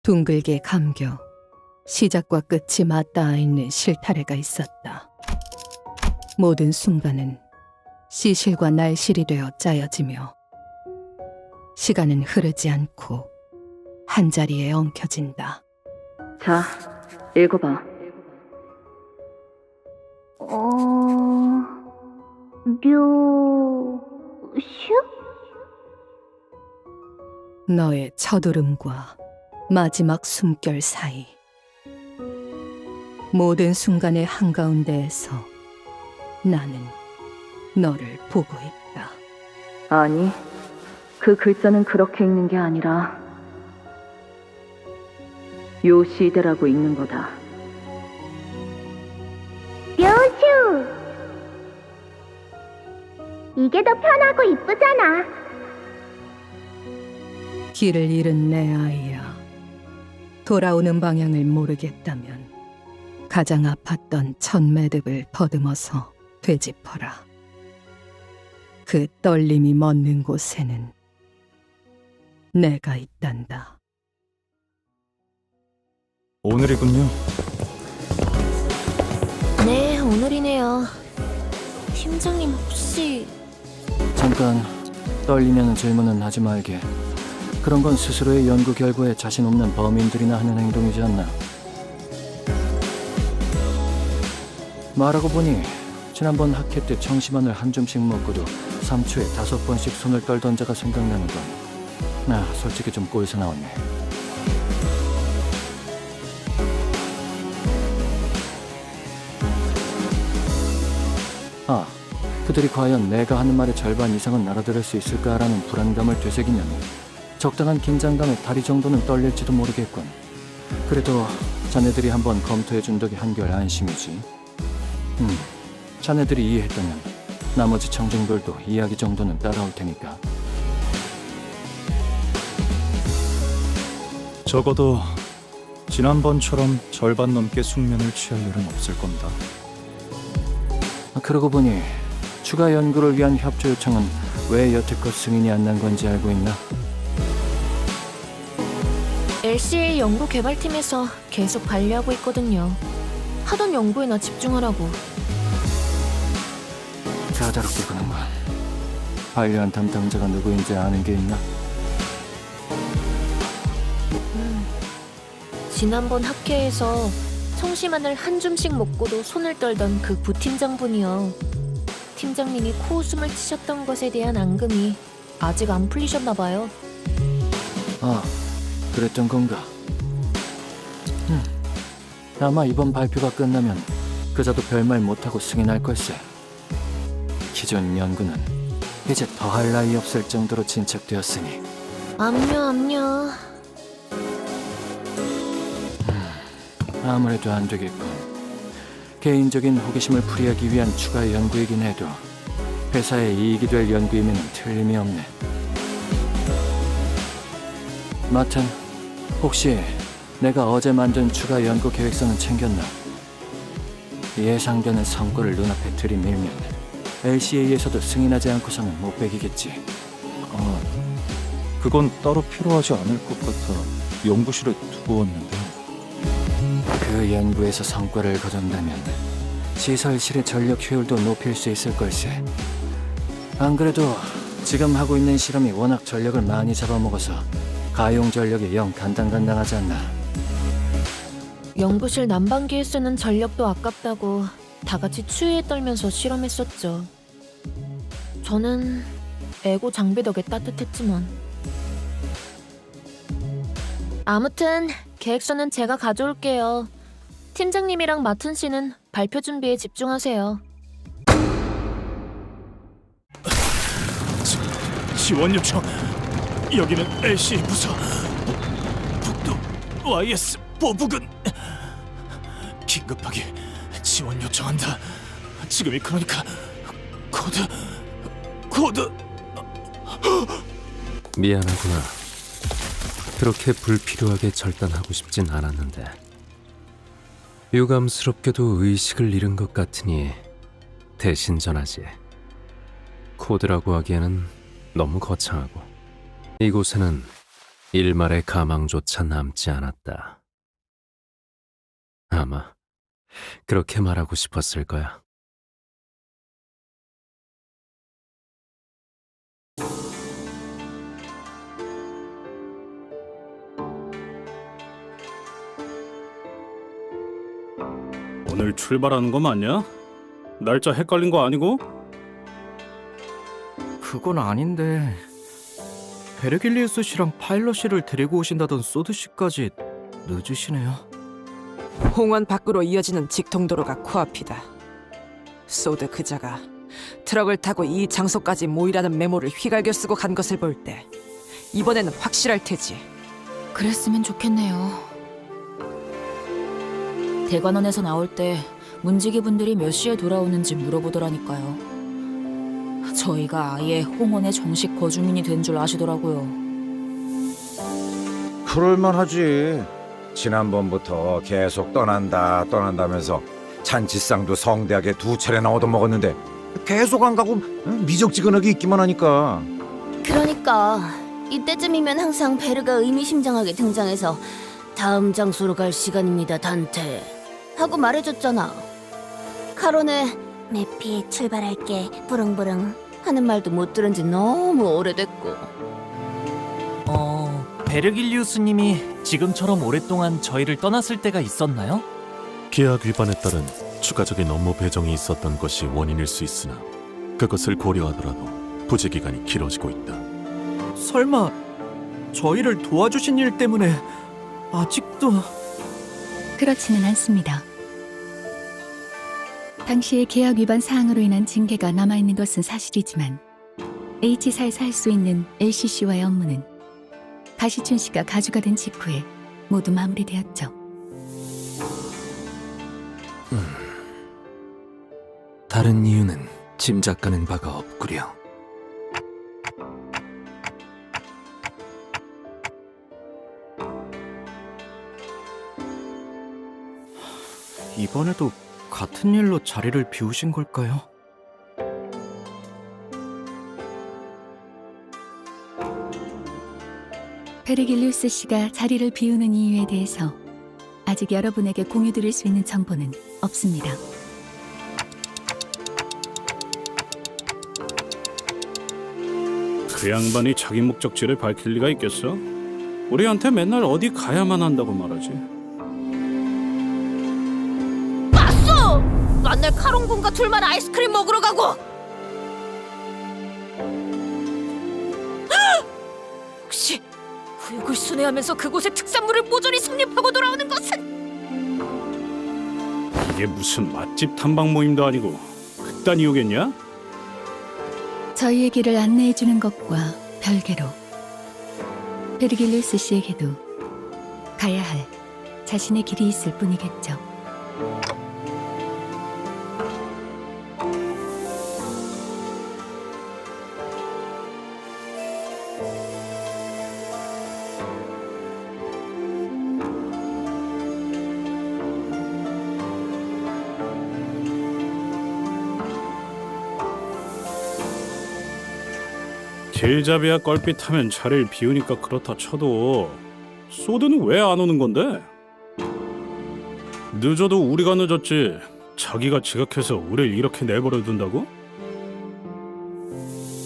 둥글게 감겨 시작과 끝이 맞닿아 있는 실타래가 있었다. 모든 순간은 시실과 날실이 되어 짜여지며 시간은 흐르지 않고 한자리에 엉켜진다. 자, 읽어봐. 슈? 너의 첫울음과 마지막 숨결 사이 모든 순간의 한가운데에서 나는 너를 보고 있다. 아니, 그 글자는 그렇게 읽는 게 아니라 요시대라고 읽는 거다. 묘슈! 이게 더 편하고 이쁘잖아. 길을 잃은 내 아이야. 돌아오는 방향을 모르겠다면 가장 아팠던 첫 매듭을 더듬어서 되짚어라. 그 떨림이 멎는 곳에는 내가 있단다. 오늘이군요. 네, 오늘이네요. 팀장님 혹시... 잠깐, 떨리냐는 질문은 하지 말게. 그런 건 스스로의 연구 결과에 자신 없는 범인들이나 하는 행동이지 않나. 말하고 보니 지난번 학회 때 청심환을 한 줌씩 먹고도 3초에 5번씩 손을 떨던 자가 생각나는 건 나 솔직히 좀 꼴사 나왔네. 아, 그들이 과연 내가 하는 말의 절반 이상은 알아들을 수 있을까라는 불안감을 되새기면 적당한 긴장감에 다리 정도는 떨릴지도 모르겠군. 그래도 자네들이 한번 검토해준 덕에 한결 안심이지. 자네들이 이해했다면 나머지 청중들도 이야기 정도는 따라올 테니까. 적어도 지난번처럼 절반 넘게 숙면을 취할 일은 없을 겁니다. 그러고 보니 추가 연구를 위한 협조 요청은 왜 여태껏 승인이 안 난 건지 알고 있나? LCA 연구개발팀에서 계속 관리하고 있거든요. 하던 연구에나 집중하라고. 까다롭게 구는군. 관리한 담당자가 누구인지 아는 게 있나? 지난번 학회에서 청심환을 한 줌씩 먹고도 손을 떨던 그 부팀장분이요. 팀장님이 코웃음을 치셨던 것에 대한 앙금이 아직 안 풀리셨나 봐요. 아, 그랬던 건가? 아마 이번 발표가 끝나면 그자도 별말 못하고 승인할 걸세. 기존 연구는 이제 더할 나위 없을 정도로 진척되었으니. 압류. 아무래도 안 되겠군. 개인적인 호기심을 풀이하기 위한 추가 연구이긴 해도 회사에 이익이 될 연구이면 틀림이 없네. 마튼, 혹시 내가 어제 만든 추가 연구 계획서는 챙겼나? 예상되는 성과를 눈앞에 들이밀면 LCA에서도 승인하지 않고서는 못 베기겠지. 그건 따로 필요하지 않을 것 같아 연구실에 두고 왔는데. 그 연구에서 성과를 거둔다면 시설실의 전력 효율도 높일 수 있을 걸세. 안 그래도 지금 하고 있는 실험이 워낙 전력을 많이 잡아먹어서 가용 전력에 영 간당간당하지 않나. 연구실 난방기에 쓰는 전력도 아깝다고 다 같이 추위에 떨면서 실험했었죠. 저는 에고 장비 덕에 따뜻했지만. 아무튼 계획서는 제가 가져올게요. 팀장님이랑 마튼 씨는 발표 준비에 집중하세요. 지원 요청. 여기는 LCA 부서. 북도 YS 보부근. 긴급하게 지원 요청한다. 지금이 그러니까 코드. 미안하구나. 그렇게 불필요하게 절단하고 싶진 않았는데 유감스럽게도 의식을 잃은 것 같으니 대신 전하지. 코드라고 하기에는 너무 거창하고 이곳에는 일말의 가망조차 남지 않았다. 아마 그렇게 말하고 싶었을 거야. 오늘 출발하는 거 맞냐? 날짜 헷갈린 거 아니고? 그건 아닌데 베르길리우스 씨랑 파일럿 씨를 데리고 오신다던 소드 씨까지 늦으시네요. 홍원 밖으로 이어지는 직통도로가 코앞이다. 소드 그자가 트럭을 타고 이 장소까지 모이라는 메모를 휘갈겨 쓰고 간 것을 볼 때 이번에는 확실할 테지. 그랬으면 좋겠네요. 대관원에서 나올 때 문지기 분들이 몇 시에 돌아오는지 물어보더라니까요. 저희가 아예 홍원의 정식 거주민이 된 줄 아시더라고요. 그럴만하지. 지난번부터 계속 떠난다면서 잔치상도 성대하게 2차례나 얻어먹었는데 계속 안 가고 미적지근하게 있기만 하니까. 그러니까 이때쯤이면 항상 베르가 의미심장하게 등장해서 다음 장소로 갈 시간입니다, 단테 하고 말해줬잖아. 카론의 매피 출발할게. 부릉부릉 하는 말도 못 들은 지 너무 오래됐고. 베르길리우스님이 지금처럼 오랫동안 저희를 떠났을 때가 있었나요? 계약 위반에 따른 추가적인 업무 배정이 있었던 것이 원인일 수 있으나 그것을 고려하더라도 부재 기간이 길어지고 있다. 설마 저희를 도와주신 일 때문에 아직도... 그렇지는 않습니다. 당시의 계약 위반 사항으로 인한 징계가 남아있는 것은 사실이지만 H사에서 할 수 있는 LCC와의 업무는 가시춘 씨가 가주가 된 직후에 모두 마무리되었죠. 다른 이유는 짐작가는 바가 없구려. 이번에도 같은 일로 자리를 비우신 걸까요? 베르길리우스 씨가 자리를 비우는 이유에 대해서 아직 여러분에게 공유드릴 수 있는 정보는 없습니다. 그 양반이 자기 목적지를 밝힐 리가 있겠어? 우리한테 맨날 어디 가야만 한다고 말하지. 맞소! 만날 카론군과 둘만 아이스크림 먹으러 가고! 혹시 구역을 순회하면서 그곳의 특산물을 모조리 섭렵하고 돌아오는 것은? 이게 무슨 맛집 탐방 모임도 아니고 그딴 이유겠냐? 저희에게를 안내해주는 것과 별개로 베르길리우스 씨에게도 가야 할 자신의 길이 있을 뿐이겠죠. 길잡이야 껄핏하면 자리를 비우니까 그렇다 쳐도 소드는 왜 안 오는 건데? 늦어도 우리가 늦었지 자기가 지각해서 우릴 이렇게 내버려 둔다고?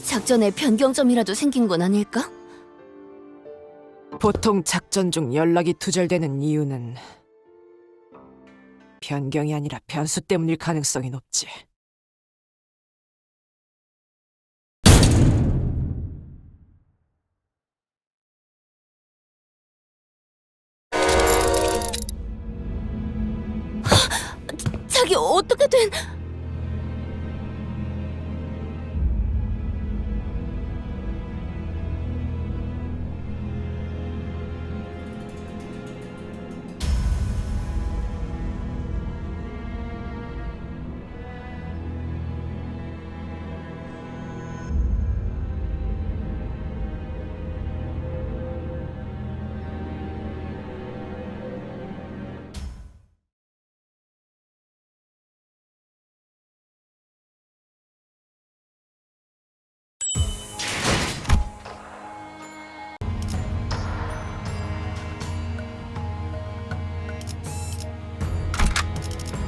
작전에 변경점이라도 생긴 건 아닐까? 보통 작전 중 연락이 두절되는 이유는 변경이 아니라 변수 때문일 가능성이 높지. 자기 어떻게 된...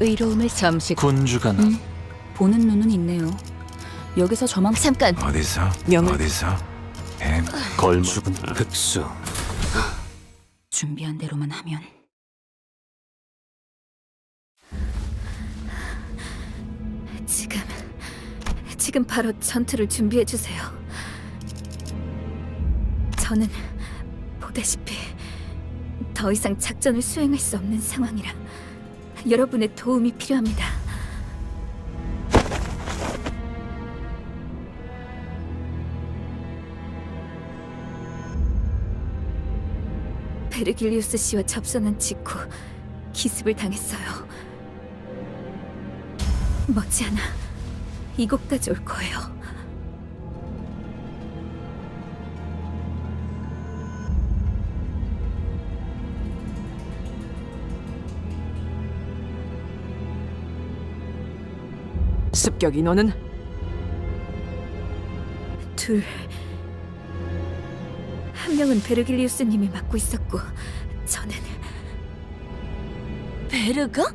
의로움을 잠시 군주가 나. 보는 눈은 있네요. 여기서 저만 잠깐. 어디서? 명을 어디서? 걸마 죽은 흑수. 준비한 대로만 하면 지금 바로 전투를 준비해 주세요. 저는 보다시피 더 이상 작전을 수행할 수 없는 상황이라 여러분의 도움이 필요합니다. 베르길리우스 씨와 접선한 직후 기습을 당했어요. 머지않아 이곳까지 올 거예요. 습격 인원은 둘. 한 명은 베르길리우스 님이 맡고 있었고 저는 베르가?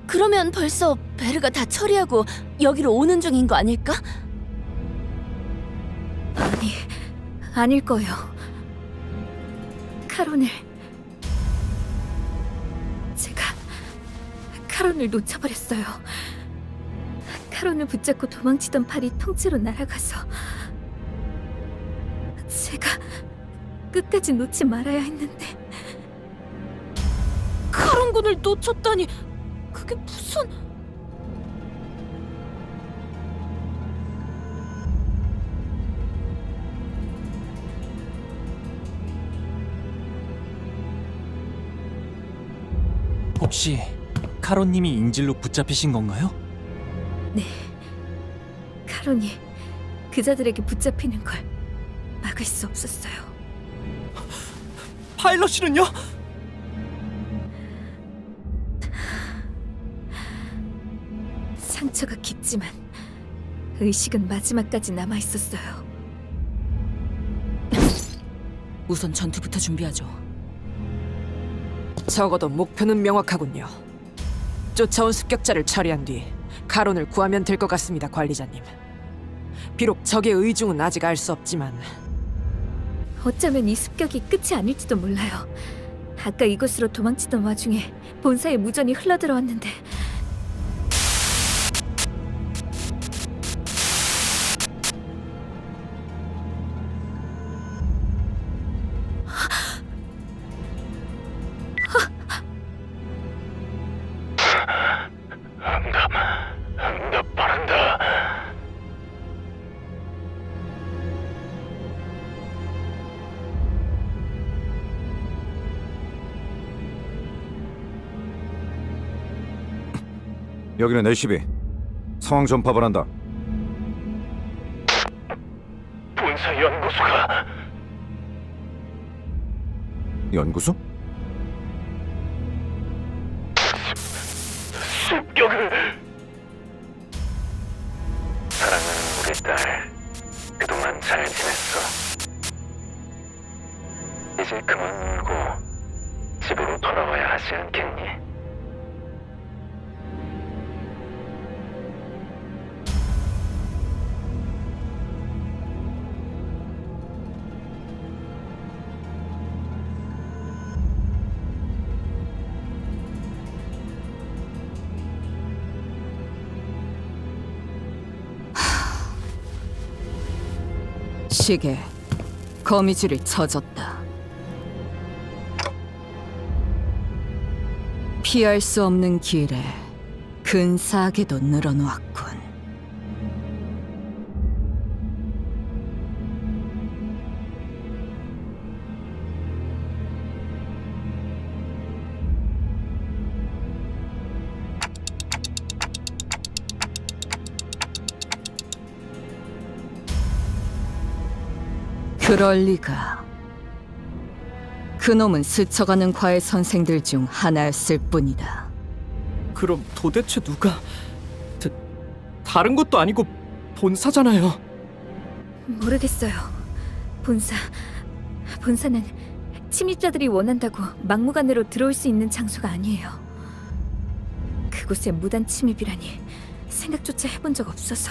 그러면 벌써 베르가 다 처리하고 여기로 오는 중인 거 아닐까? 아닐 거예요. 제가 카론을 놓쳐버렸어요. 카론을 붙잡고 도망치던 팔이 통째로 날아가서 제가 끝까지 놓지 말아야 했는데. 카론군을 놓쳤다니 그게 무슨... 혹시 카론님이 인질로 붙잡히신 건가요? 네, 카론이 그자들에게 붙잡히는 걸 막을 수 없었어요. 파일럿이는요? 상처가 깊지만 의식은 마지막까지 남아 있었어요. 우선 전투부터 준비하죠. 적어도 목표는 명확하군요. 쫓아온 습격자를 처리한 뒤 카론을 구하면 될 것 같습니다, 관리자님. 비록 적의 의중은 아직 알 수 없지만 어쩌면 이 습격이 끝이 아닐지도 몰라요. 아까 이곳으로 도망치던 와중에 본사에 무전이 흘러들어왔는데 응답 바란다. 여기는 LCB. 상황 전파를 한다. 본사 연구소가 연구소? 습격을. 사랑하는 우리 딸, 그동안 잘 지냈어. 이제 그만 울고 집으로 돌아와야 하지 않겠니? 시계 거미줄이 쳐졌다. 피할 수 없는 길에 근사하게도 늘어놓았군. 그럴 리가. 그놈은 스쳐가는 과외 선생들 중 하나였을 뿐이다. 그럼 도대체 누가... 다른 것도 아니고 본사잖아요. 모르겠어요. 본사는 침입자들이 원한다고 막무가내로 들어올 수 있는 장소가 아니에요. 그곳에 무단 침입이라니 생각조차 해본 적 없어서.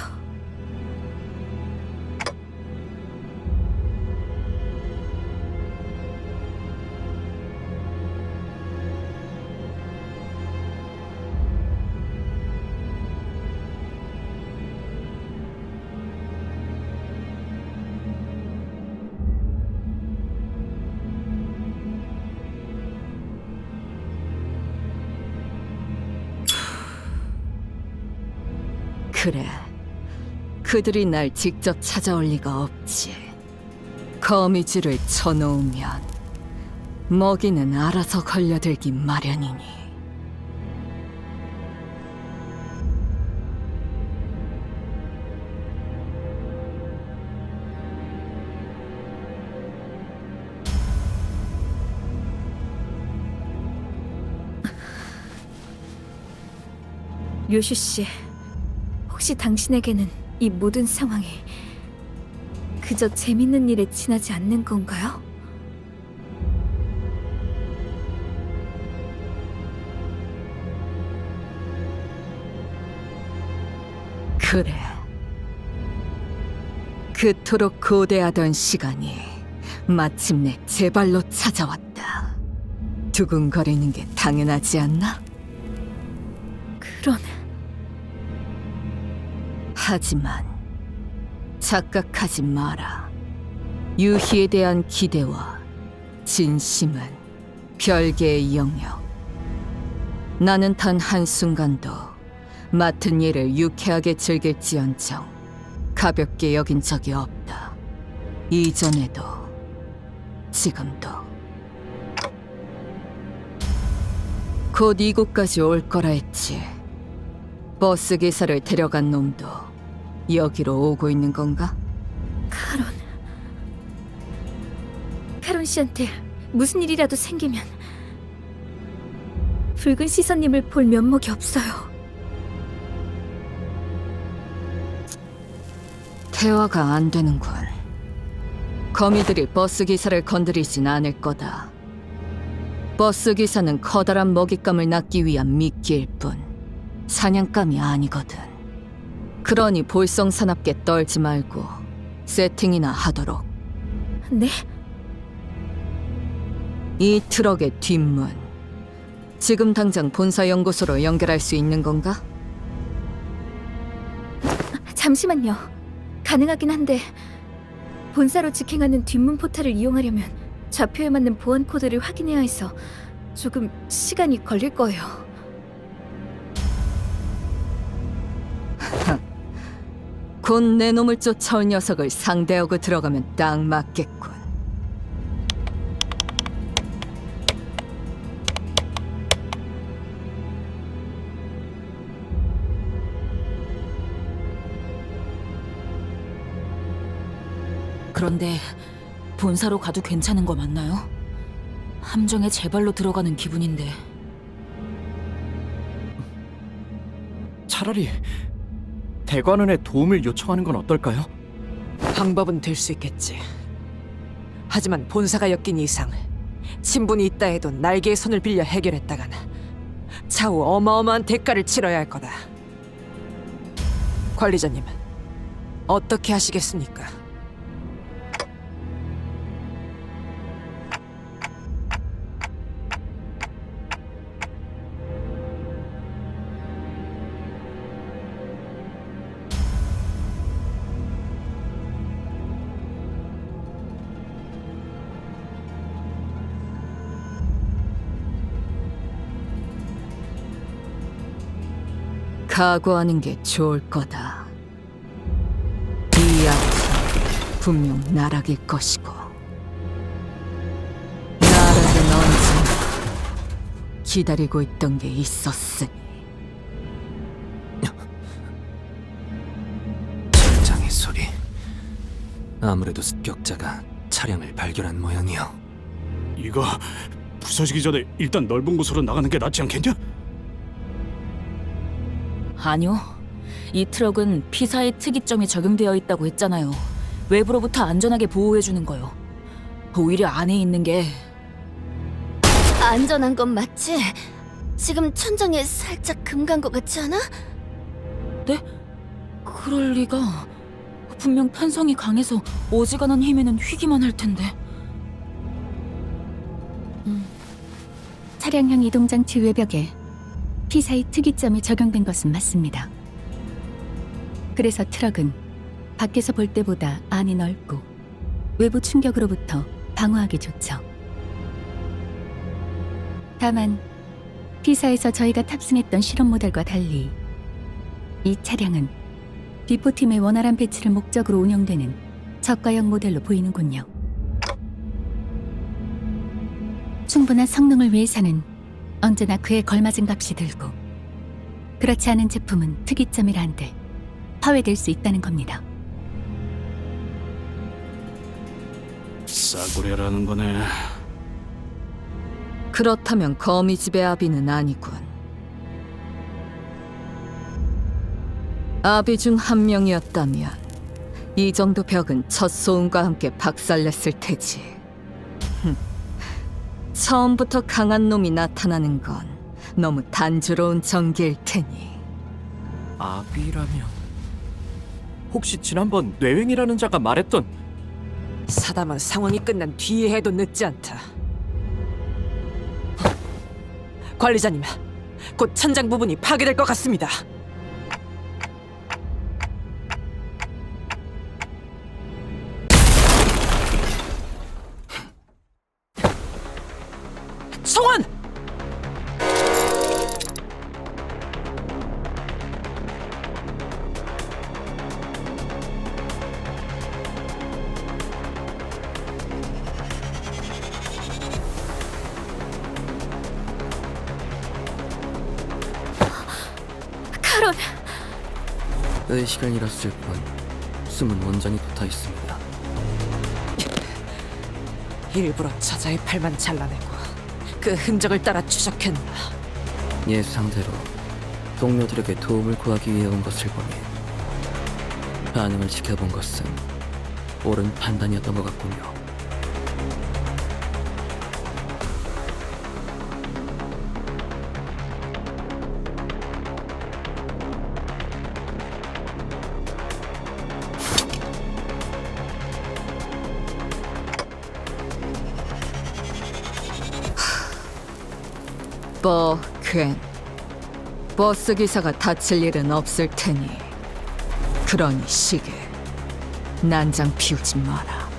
그래, 그들이 날 직접 찾아올 리가 없지. 거미줄을 쳐놓으면 먹이는 알아서 걸려들기 마련이니. 류슈 씨, 혹시 당신에게는 이 모든 상황이 그저 재밌는 일에 지나지 않는 건가요? 그래. 그토록 고대하던 시간이 마침내 제 발로 찾아왔다. 두근거리는 게 당연하지 않나? 그런... 하지만 착각하지 마라. 유희에 대한 기대와 진심은 별개의 영역. 나는 단 한순간도 맡은 일을 유쾌하게 즐길지언정 가볍게 여긴 적이 없다. 이전에도 지금도. 곧 이곳까지 올 거라 했지. 버스 기사를 데려간 놈도 여기로 오고 있는 건가? 카론 씨한테 무슨 일이라도 생기면 붉은 시선님을 볼 면목이 없어요. 대화가 안 되는군. 거미들이 버스 기사를 건드리진 않을 거다. 버스 기사는 커다란 먹잇감을 낚기 위한 미끼일 뿐 사냥감이 아니거든. 그러니 볼썽사납게 떨지 말고 세팅이나 하도록. 네? 이 트럭의 뒷문, 지금 당장 본사 연구소로 연결할 수 있는 건가? 잠시만요. 가능하긴 한데 본사로 직행하는 뒷문 포탈을 이용하려면 좌표에 맞는 보안 코드를 확인해야 해서 조금 시간이 걸릴 거예요. 곧 내 놈을 쫓아올 녀석을 상대하고 들어가면 딱 맞겠군. 그런데 본사로 가도 괜찮은 거 맞나요? 함정에 제 발로 들어가는 기분인데. 차라리 대관원에 도움을 요청하는 건 어떨까요? 방법은 될 수 있겠지. 하지만 본사가 엮인 이상 친분이 있다 해도 날개의 손을 빌려 해결했다가는 차후 어마어마한 대가를 치러야 할 거다. 관리자님은 어떻게 하시겠습니까? 각오하는 게 좋을 거다. 이 앞은 분명 나락일 것이고 나락은 언제나 기다리고 있던 게 있었으니. 천장의 소리. 아무래도 습격자가 차량을 발견한 모양이요. 이거 부서지기 전에 일단 넓은 곳으로 나가는 게 낫지 않겠냐? 아니요. 이 트럭은 피사의 특이점이 적용되어 있다고 했잖아요. 외부로부터 안전하게 보호해주는 거요. 오히려 안에 있는 게 안전한 건 맞지? 지금 천장에 살짝 금 간 것 같지 않아? 네? 그럴 리가. 분명 탄성이 강해서 어지간한 힘에는 휘기만 할 텐데. 차량형 이동장치 외벽에 P4의 특이점이 적용된 것은 맞습니다. 그래서 트럭은 밖에서 볼 때보다 안이 넓고 외부 충격으로부터 방어하기 좋죠. 다만 P4에서 저희가 탑승했던 실험 모델과 달리 이 차량은 비포팀의 원활한 배치를 목적으로 운영되는 저가형 모델로 보이는군요. 충분한 성능을 위해서는 언제나 그에 걸맞은 값이 들고, 그렇지 않은 제품은 특이점이라 한들 파괴될 수 있다는 겁니다. 싸구려라는 거네. 그렇다면 거미집의 아비는 아니군. 아비 중 한 명이었다면 이 정도 벽은 첫 소음과 함께 박살냈을 테지. 처음부터 강한 놈이 나타나는 건 너무 단조로운 전개일 테니. 아비라면 혹시 지난번 뇌횡이라는 자가 말했던 사담은 상황이 끝난 뒤에 해도 늦지 않다. 관리자님, 곧 천장 부분이 파괴될 것 같습니다. 성원! 카론! 시간이랐을 뿐 숨은 원전이 돋아 있습니다. 일부러 저자의 팔만 잘라내고 그 흔적을 따라 추적했나. 예상대로 동료들에게 도움을 구하기 위해 온 것을 보니 반응을 지켜본 것은 옳은 판단이었던 것 같군요. 괜 버스 기사가 다칠 일은 없을 테니, 그러니 시계 난장 피우지 마라.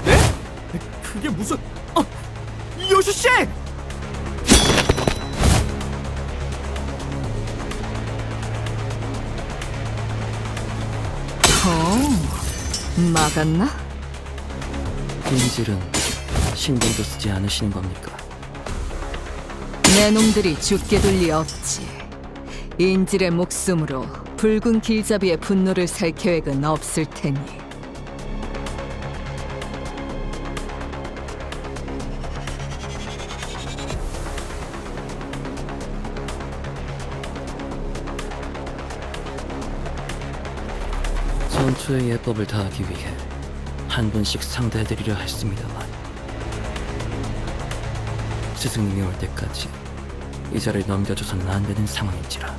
네? 그게 무슨... 요시씨! 막았나? 인질은 신경도 쓰지 않으시는 겁니까? 내 놈들이 죽게 둘 리 없지. 인질의 목숨으로 붉은 길잡이의 분노를 살 계획은 없을 테니. 전투의 예법을 다하기 위해 한 분씩 상대해드리려 했습니다만 스승님이 올 때까지 이 자를 넘겨줘서는 안 되는 상황인지라.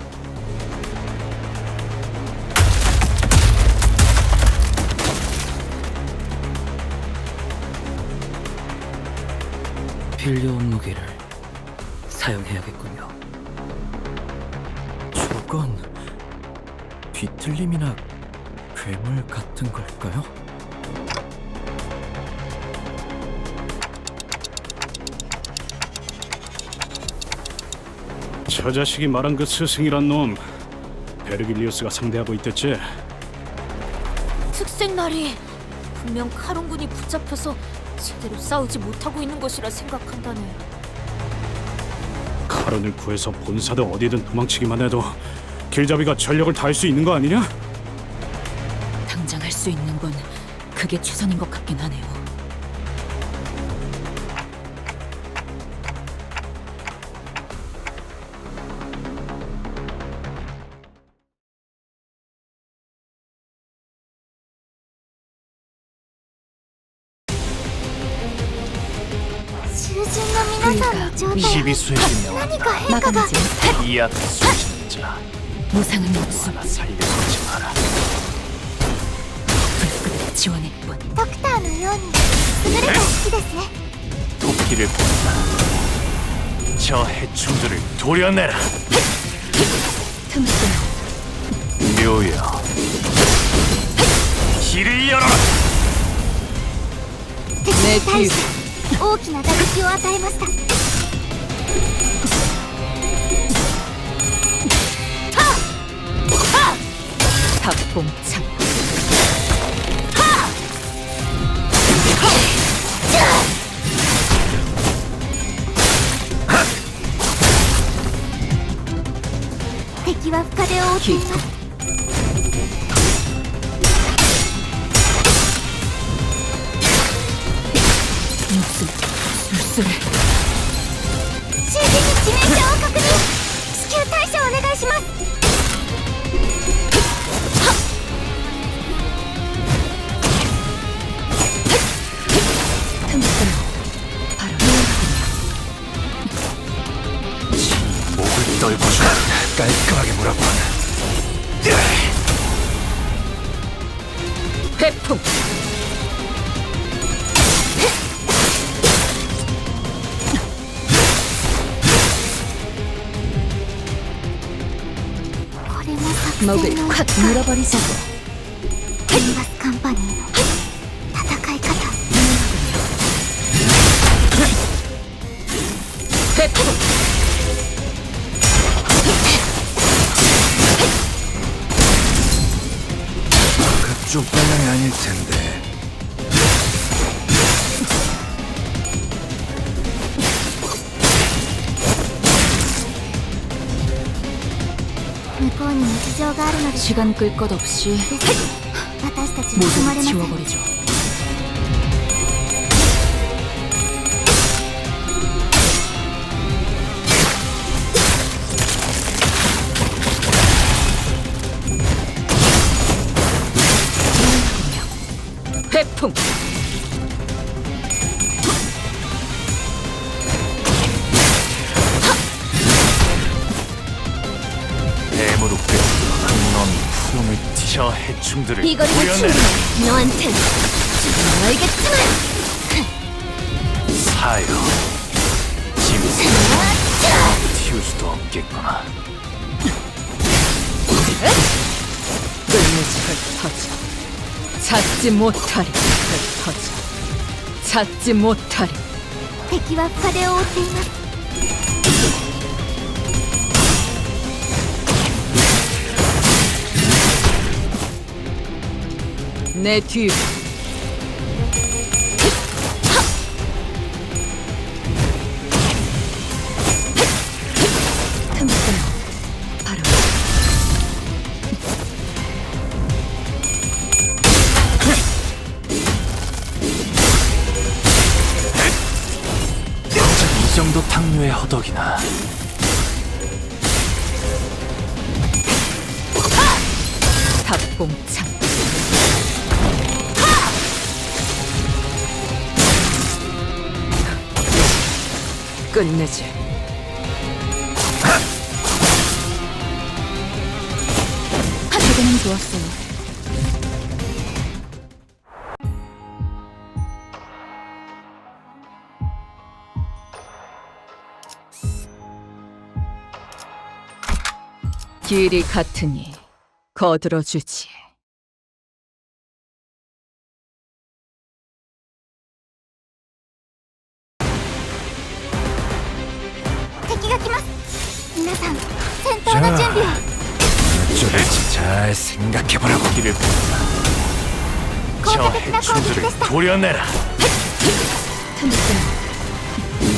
빌려온 무기를 사용해야겠군요. 저건 뒤틀림이나 괴물 같은 걸까요? 저 자식이 말한 그 스승이란 놈 베르길리우스가 상대하고 있댔지? 특색날이 분명 카론군이 붙잡혀서 제대로 싸우지 못하고 있는 것이라 생각한다네. 카론을 구해서 본사든 어디든 도망치기만 해도 길잡이가 전력을 다할 수 있는 거 아니냐? 당장 할 수 있는 건 그게 최선인 것 같긴 하네요. 시비 수행이며 마감하지 못해. 이 앞에 숨지는 자 무상은 목숨 하나 살려주지 마라. 불끈의 지원일 뿐. ドクターのように優れた式ですね。 도끼를 본다. 저 해충들을 도려내라. 틈새 묘여 길을 열어라. 敵ねに対して大きな打撃を与えました。 닭봉창敵は深手を負っています。 목숨 술술을 囚人に致命傷を確認。至急対処お願いします。 틈새로 바로 목을 떨궈주라. 깔끔하게 물어봐. 회풍 목을 콱 물어버리자고. キンバスカンパニーの戦い方。 회풍 그쪽 방향이 아닐 텐데. 向こうに日常があるので 시간 끌 것 없이 私たちに踏まれ 모두 ません。 지워버리죠. 회풍 뱀으로 꿰뚫어 놈이 푸름을 저 해충들을 이걸 도려내라. 맞추면 너한텐 지금 알겠지만 사요. 짐승을 틔울 수도 없겠구나. 끓는 흩어져 찾지 못하리. 흩어져 찾지 못하리. 敵は深手を負っています。 내 뒤로 틈새로 바로 이 정도 탕류의 허덕이나. 닭봉창 끝내지. 하기는 좋았어요. 길이 같으니 거들어주지. 전투의 준비. 어쩌든지 잘 생각해보라고. 길을 본다. 저 해충들을 도려내라.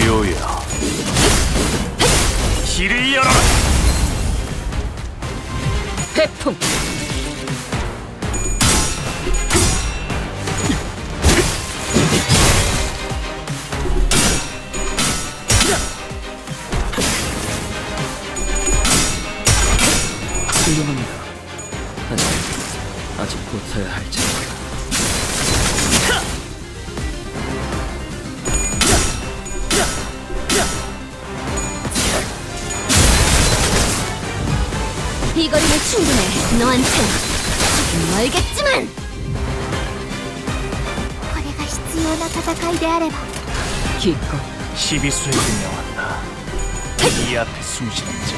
묘여 길을 열어라. 회풍 훌륭합니다. 하지만 아직 고쳐야 할 점이 이 거리는 충분해. 너한텐 멀겠지만. これが必要な戦いであれば 기껏 시비수에게 명한다. 이 앞에 숨쉬는 자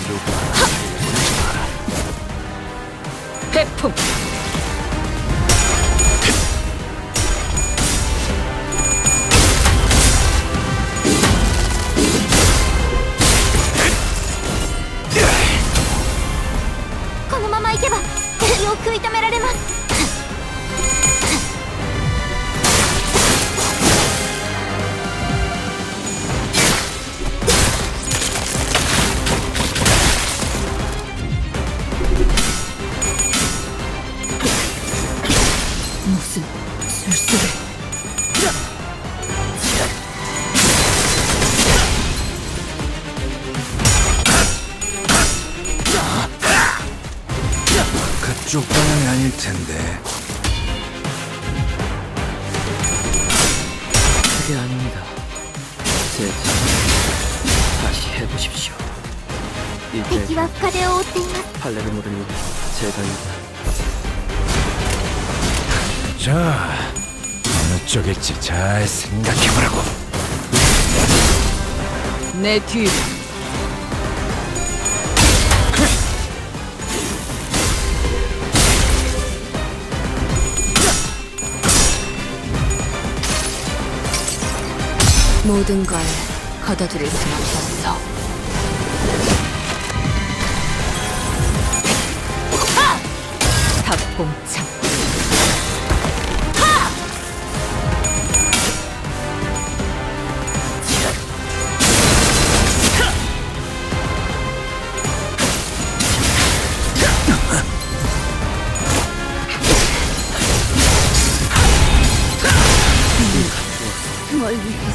누구 하나 살려보지 마라. 회풍.このまま行けばよく認められます。무슨 술수를. 그쪽 방향이 아닐 텐데. 그게 아닙니다. 제 다시 해보십시오. 이제 敵は深手を追っています。 팔레르모를 제가 이다. 자, 어느 쪽일지 잘 생각해보라고. 내 뒤로. 모든 걸 걷어들일 순 없었어. 탑공창.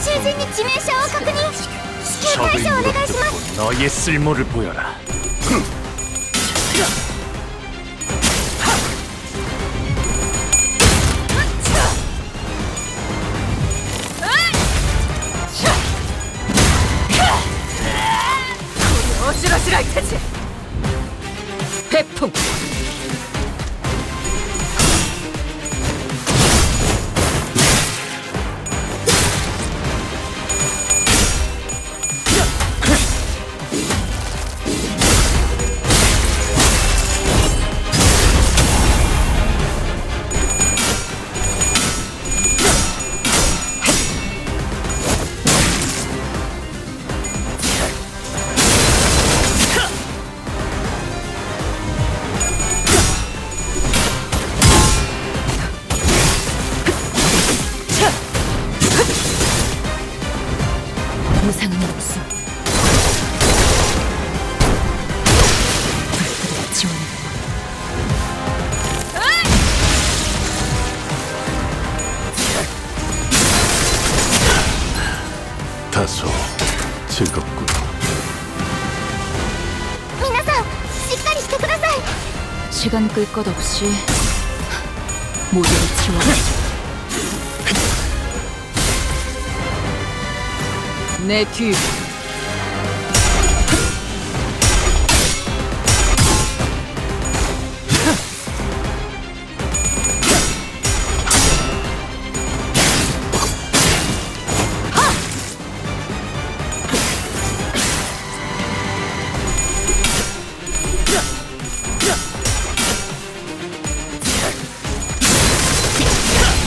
囚人に致命傷を確認。至急対処お願いします。 너의 쓸모를 보여라. 어지러지랄 테지. 회풍. 무상은 없어. 불길을 지원해. 다소 즐겁군. 皆さんしっかりしてください。 시간 끌 것 없이 모두를 지원해. 내 뒤로.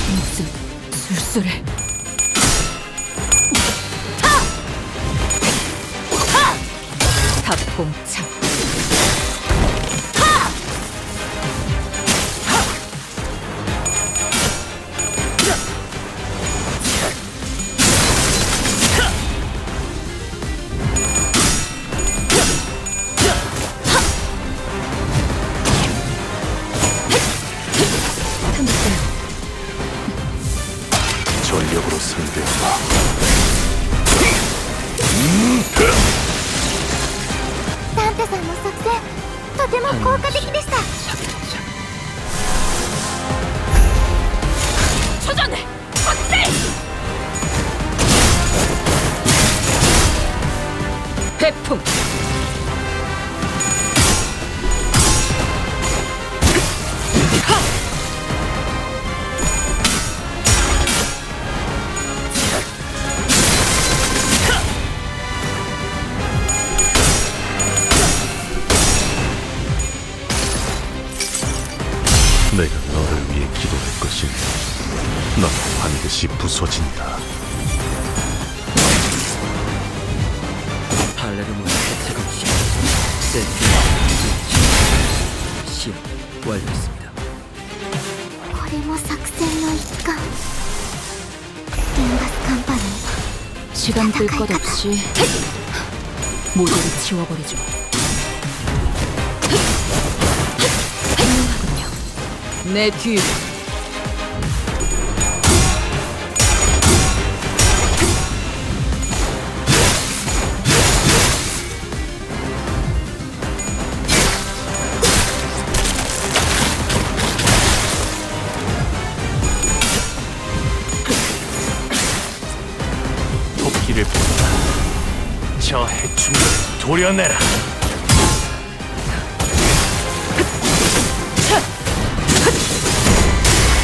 무슨 술수를. 탑공창. 전력으로 상대해봐. サンタさんの作戦とても効果的でした。 초전! 확대! 회풍. 내가 너를 위해 기도할 것이니 넌 반드시 부서진다. 팔레르몬 해체검시 시험 완료했습니다. これも作戦の一環。レンガスカンパニー 시간 끌 것 없이 모두를 치워버리죠. 훌륭하군요. 내 뒤로. 도끼를 뽑아 저 해충을 도려내라.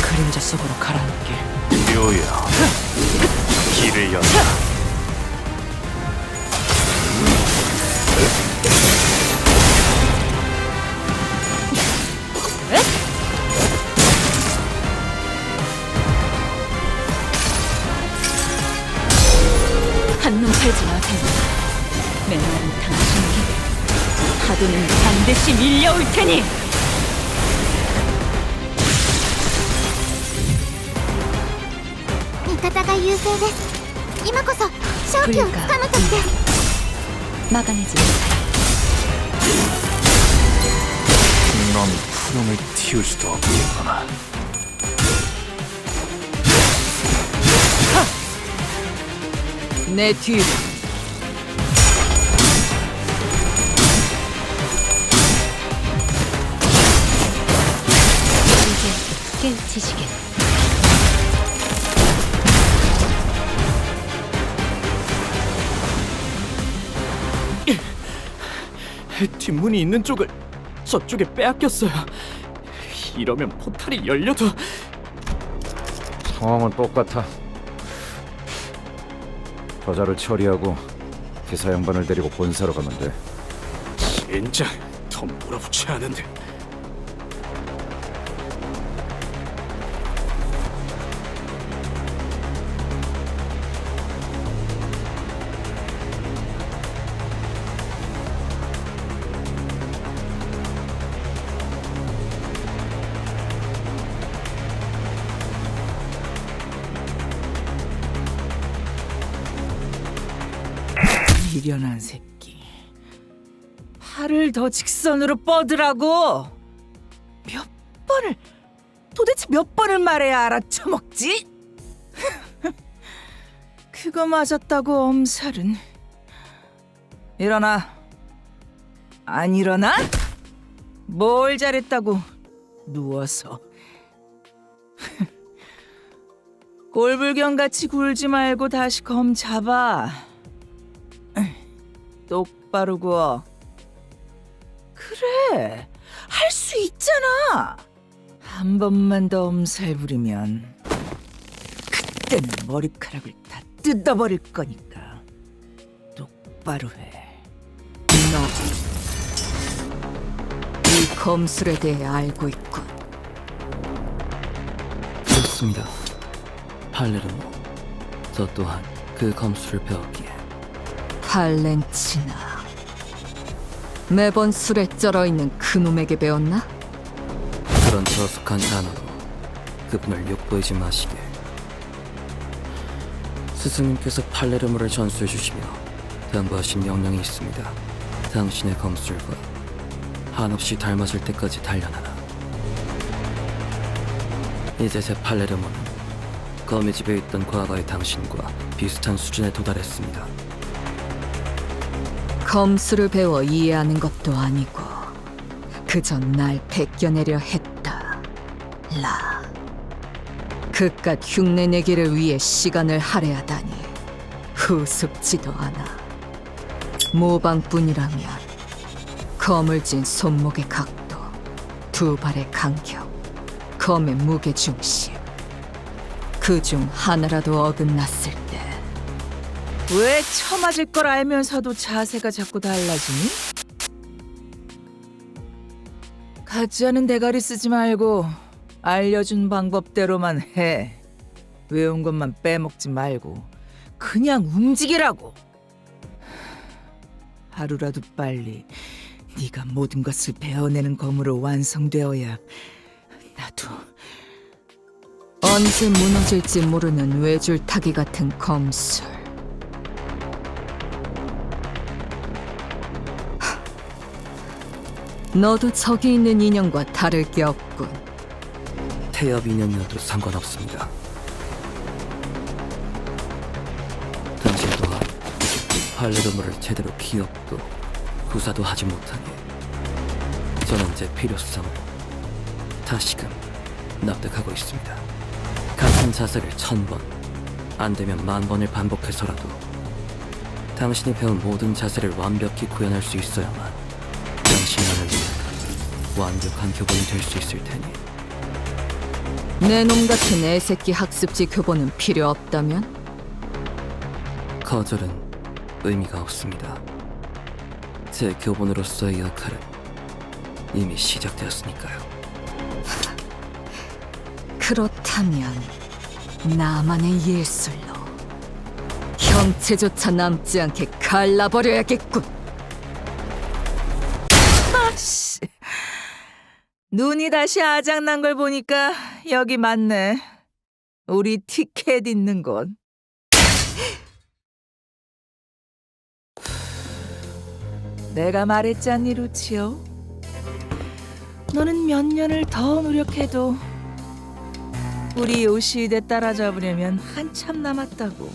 그림자 속으로 가라앉게. 묘야 길을 연다. 한눈 팔지 마세요. 메마른 당신에게 파도는 반드시 밀려올 테니. 味方が優勢です。今こそ勝機をつかむとして。 막아내지 못해. 넌 푸름을 틔울 수도 없겠구나. 내 뒤로. 이제 깨우치시게. 뒷문이 있는 쪽을 저쪽에 빼앗겼어요. 이러면 포탈이 열려도 상황은 똑같아. 저자를 처리하고 기사 양반을 데리고 본사로 가면 돼. 젠장 더 몰아붙여야 하는데. 미련한 새끼. 팔을 더 직선으로 뻗으라고. 도대체 몇 번을 말해야 알아쳐먹지? 그거 맞았다고 엄살은. 일어나. 안 일어나? 뭘 잘했다고 누워서. 꼴불견같이 굴지 말고 다시 검 잡아. 똑바로 구워. 그래, 할 수 있잖아. 한 번만 더 엄살 부리면 그때는 머리카락을 다 뜯어버릴 거니까 똑바로 해. 너 이 검술에 대해 알고 있군. 좋습니다. 팔레르모. 저 또한 그 검술을 배웠기에. 팔렌치나. 매번 술에 쩔어있는 그놈에게 배웠나? 그런 저속한 단어로 그분을 욕보이지 마시게. 스승님께서 팔레르모를 전수해 주시며 당부하신 명령이 있습니다. 당신의 검술과 한없이 닮아질 때까지 단련하라. 이제 제 팔레르모는 검의 집에 있던 과거의 당신과 비슷한 수준에 도달했습니다. 검술을 배워 이해하는 것도 아니고 그저 날 베껴내려 했다. 라. 그깟 흉내내기를 위해 시간을 할애하다니 우습지도 않아. 모방뿐이라면 검을 쥔 손목의 각도, 두 발의 간격, 검의 무게중심, 그중 하나라도 어긋났을 때 왜 처맞을 걸 알면서도 자세가 자꾸 달라지니? 같지 않은 대가리 쓰지 말고 알려준 방법대로만 해. 외운 것만 빼먹지 말고 그냥 움직이라고. 하루라도 빨리 네가 모든 것을 베어내는 검으로 완성되어야 나도. 언제 무너질지 모르는 외줄타기 같은 검술. 너도 저기 있는 인형과 다를 게 없군. 태엽 인형이어도 상관없습니다. 당신 또한 할레르모를 제대로 기억도 구사도 하지 못하니 저는 제 필요성을 다시금 납득하고 있습니다. 같은 자세를 1000번, 안 되면 10,000번을 반복해서라도 당신이 배운 모든 자세를 완벽히 구현할 수 있어야만 당신만을 위한 완벽한 교본이 될 수 있을 테니. 내 놈 같은 애새끼 학습지 교본은 필요 없다면? 거절은 의미가 없습니다. 제 교본으로서의 역할은 이미 시작되었으니까요. 그렇다면 나만의 예술로 형체조차 남지 않게 갈라버려야겠군. 아씨, 눈이 다시 아작난 걸 보니까 여기 맞네. 우리 티켓 있는 곳. 내가 말했잖니, 루치오. 너는 몇 년을 더 노력해도 우리 요시히데 따라잡으려면 한참 남았다고.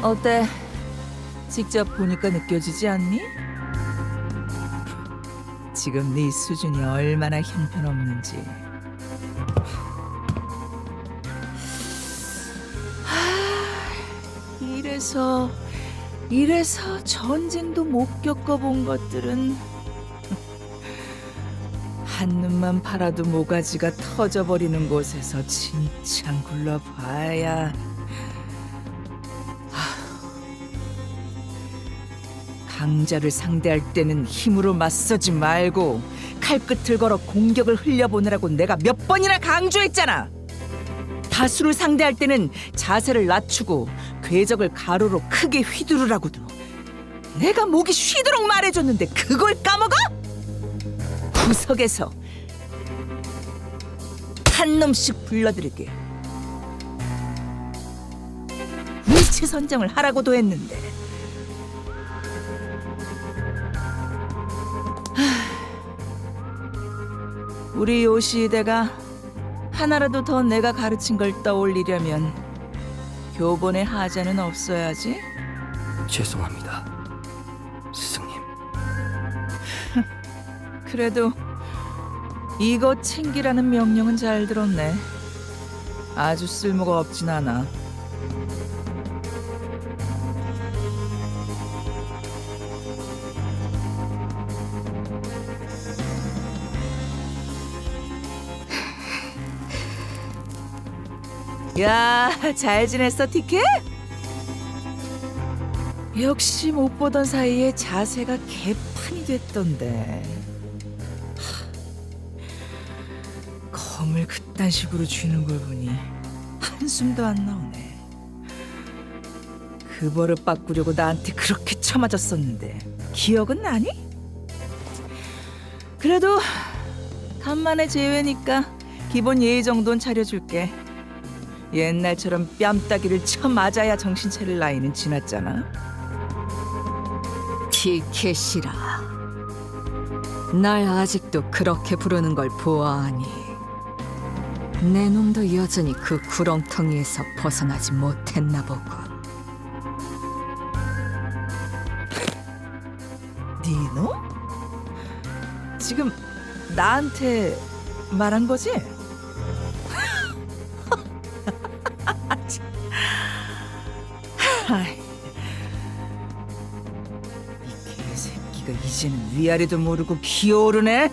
어때? 직접 보니까 느껴지지 않니? 지금 네 수준이 얼마나 형편없는지. 이래서 전쟁도 못 겪어본 것들은 한눈만 팔아도 모가지가 터져버리는 곳에서 진창 굴러봐야. 강자를 상대할 때는 힘으로 맞서지 말고 칼끝을 걸어 공격을 흘려보내라고 내가 몇 번이나 강조했잖아. 다수를 상대할 때는 자세를 낮추고 궤적을 가로로 크게 휘두르라고도 내가 목이 쉬도록 말해줬는데 그걸 까먹어? 구석에서 한 놈씩 불러들이게 위치 선정을 하라고도 했는데. 우리 요시히데가 하나라도 더 내가 가르친 걸 떠올리려면 교본에 하자는 없어야지. 죄송합니다, 스승님. 그래도 이거 챙기라는 명령은 잘 들었네. 아주 쓸모가 없진 않아. 야, 잘 지냈어, 티켓? 역시 못 보던 사이에 자세가 개판이 됐던데. 검을 그딴 식으로 쥐는 걸 보니 한숨도 안 나오네. 그 버릇 바꾸려고 나한테 그렇게 쳐맞았었는데 기억은 나니? 그래도 간만에 제외니까 기본 예의 정도는 차려줄게. 옛날처럼 뺨따기를 쳐맞아야 정신 차릴 나이는 지났잖아. 티켓이라. 날 아직도 그렇게 부르는 걸 보아하니 내 놈도 여전히 그 구렁텅이에서 벗어나지 못했나 보군. 네 놈? 지금 나한테 말한 거지? 이 개새끼가 이제는 위아래도 모르고 기어오르네.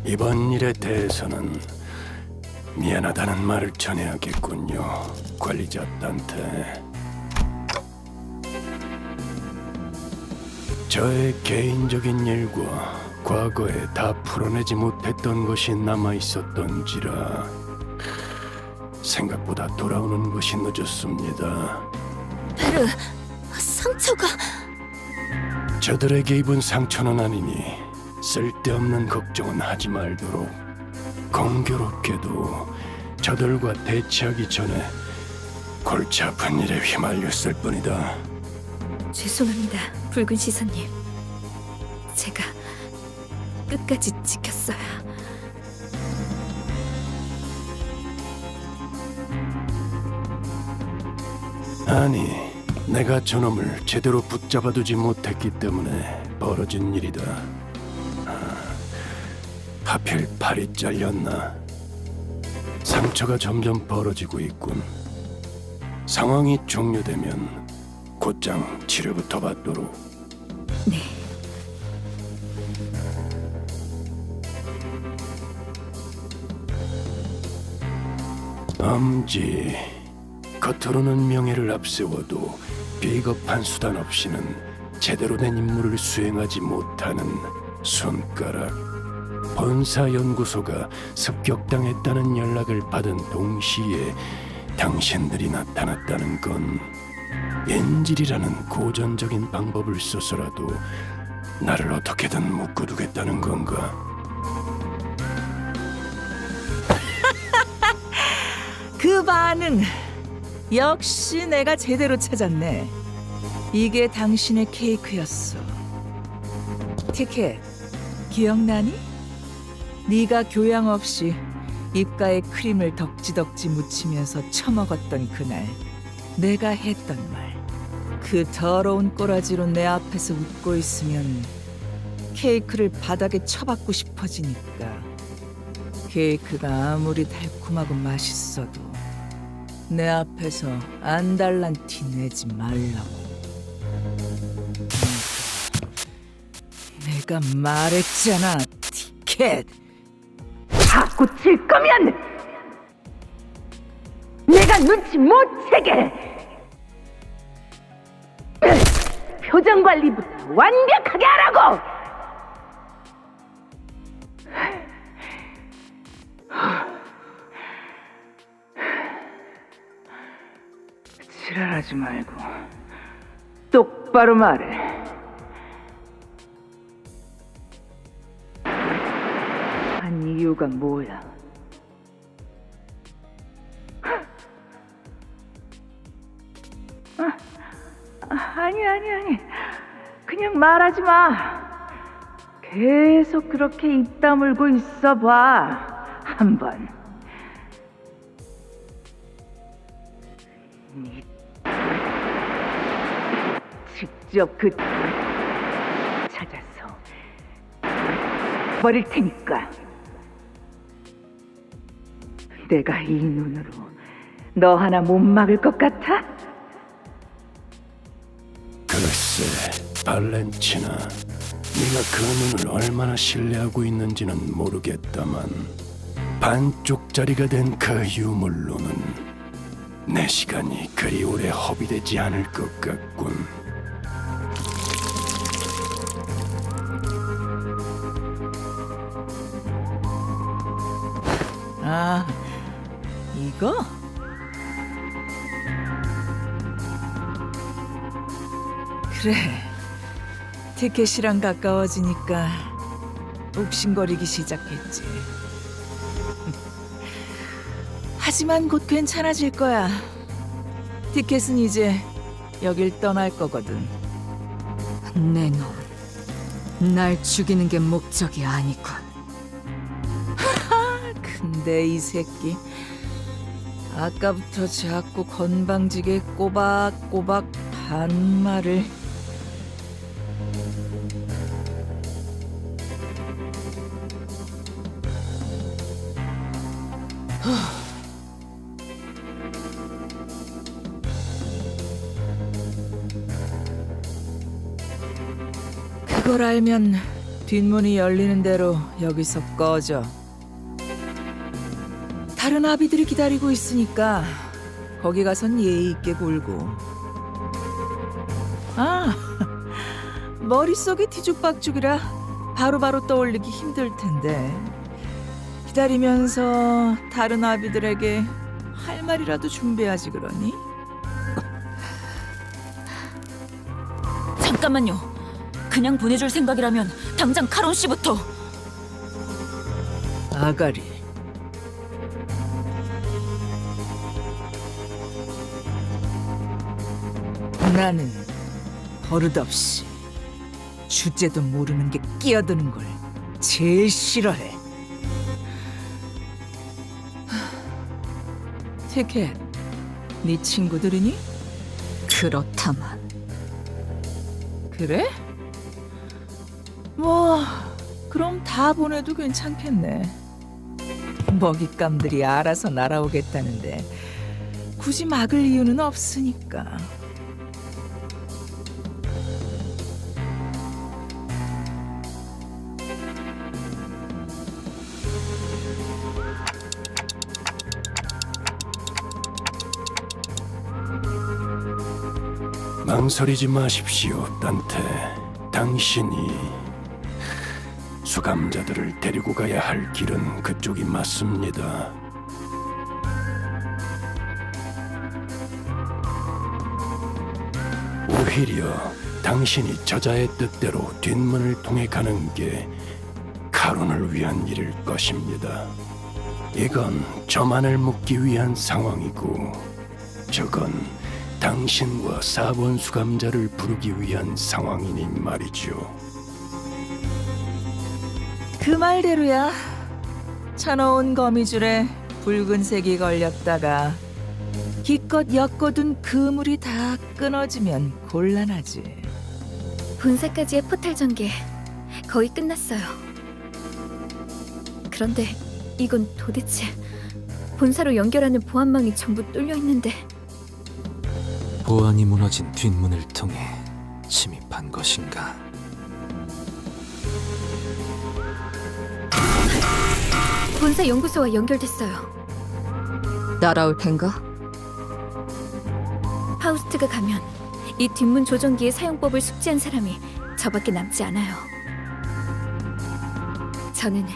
이번 일에 대해서는 미안하다는 말을 전해야겠군요. 관리자한테. 저의 개인적인 일과 과거에 다 풀어내지 못했던 것이 남아 있었던지라 생각보다 돌아오는 것이 늦었습니다. 베르, 상처가... 저들에게 입은 상처는 아니니 쓸데없는 걱정은 하지 말도록. 공교롭게도 저들과 대치하기 전에 골치 아픈 일에 휘말렸을 뿐이다. 죄송합니다, 붉은 시선님. 제가 끝까지 지켰어야. 아니, 내가 저놈을 제대로 붙잡아두지 못했기 때문에 벌어진 일이다. 하필 팔이 잘렸나? 상처가 점점 벌어지고 있군. 상황이 종료되면 곧장 치료부터 받도록. 네. 엄지. 겉으로는 명예를 앞세워도 비겁한 수단 없이는 제대로 된 임무를 수행하지 못하는 손가락. 본사연구소가 습격당했다는 연락을 받은 동시에 당신들이 나타났다는 건 인질이라는 고전적인 방법을 써서라도 나를 어떻게든 묶어두겠다는 건가? 그 반응 역시 내가 제대로 찾았네. 이게 당신의 케이크였어. 티켓 기억나니? 네가 교양 없이 입가에 크림을 덕지덕지 묻히면서 처먹었던 그날 내가 했던 말. 그 더러운 꼬라지로 내 앞에서 웃고 있으면 케이크를 바닥에 쳐박고 싶어지니까. 케이크가 아무리 달콤하고 맛있어도 내 앞에서 안달난 티 내지 말라고. 내가 말했잖아, 티켓. 자꾸 질 거면 내가 눈치 못 채게. 표정 관리부터 완벽하게 하라고. 지랄하지 말고 똑바로 말해. 한 이유가 뭐야? 아니. 그냥 말하지 마. 계속 그렇게 입 다물고 있어봐. 한번. 직접 그 찾아서 버릴 테니까. 내가 이 눈으로 너 하나 못 막을 것 같아? 글쎄, 발렌치나, 네가 그 눈을 얼마나 신뢰하고 있는지는 모르겠다만 반쪽짜리가 된 그 유물로는 내 시간이 그리 오래 허비되지 않을 것 같군. 아, 이거? 그래, 티켓이랑 가까워지니까 욱신거리기 시작했지. 하지만 곧 괜찮아질 거야. 티켓은 이제 여길 떠날 거거든. 내 놈, 날 죽이는 게 목적이 아니군. 근데 이 새끼 아까부터 자꾸 건방지게 꼬박꼬박 반말을. 그걸 알면 뒷문이 열리는 대로 여기서 꺼져. 다른 아비들이 기다리고 있으니까 거기 가선 예의 있게 굴고. 아, 머릿속이 뒤죽박죽이라 바로바로 떠올리기 힘들 텐데 기다리면서 다른 아비들에게 할 말이라도 준비하지 그러니? 잠깐만요. 그냥 보내줄 생각이라면 당장 카론 씨부터. 아가리. 나는 버릇없이 주제도 모르는 게 끼어드는 걸 제일 싫어해. 티켓, 네 친구들이니? 그렇다만. 그래? 뭐 그럼 다 보내도 괜찮겠네. 먹잇감들이 알아서 날아오겠다는데 굳이 막을 이유는 없으니까. 망설이지 마십시오, 단테. 당신이 수감자들을 데리고 가야 할 길은 그쪽이 맞습니다. 오히려 당신이 저자의 뜻대로 뒷문을 통해 가는 게 카론을 위한 일일 것입니다. 이건 저만을 묶기 위한 상황이고 저건 당신과 4번 수감자를 부르기 위한 상황이니 말이죠. 그 말대로야. 쳐놓은 거미줄에 붉은색이 걸렸다가 기껏 엮어둔 그물이 다 끊어지면 곤란하지. 본사까지의 포탈 전개 거의 끝났어요. 그런데 이건 도대체 본사로 연결하는 보안망이 전부 뚫려 있는데 보안이 무너진 뒷문을 통해 침입한 것인가? 본사 연구소와 연결됐어요. 따라올 텐가? 파우스트가 가면 이 뒷문 조정기의 사용법을 숙지한 사람이 저밖에 남지 않아요. 저는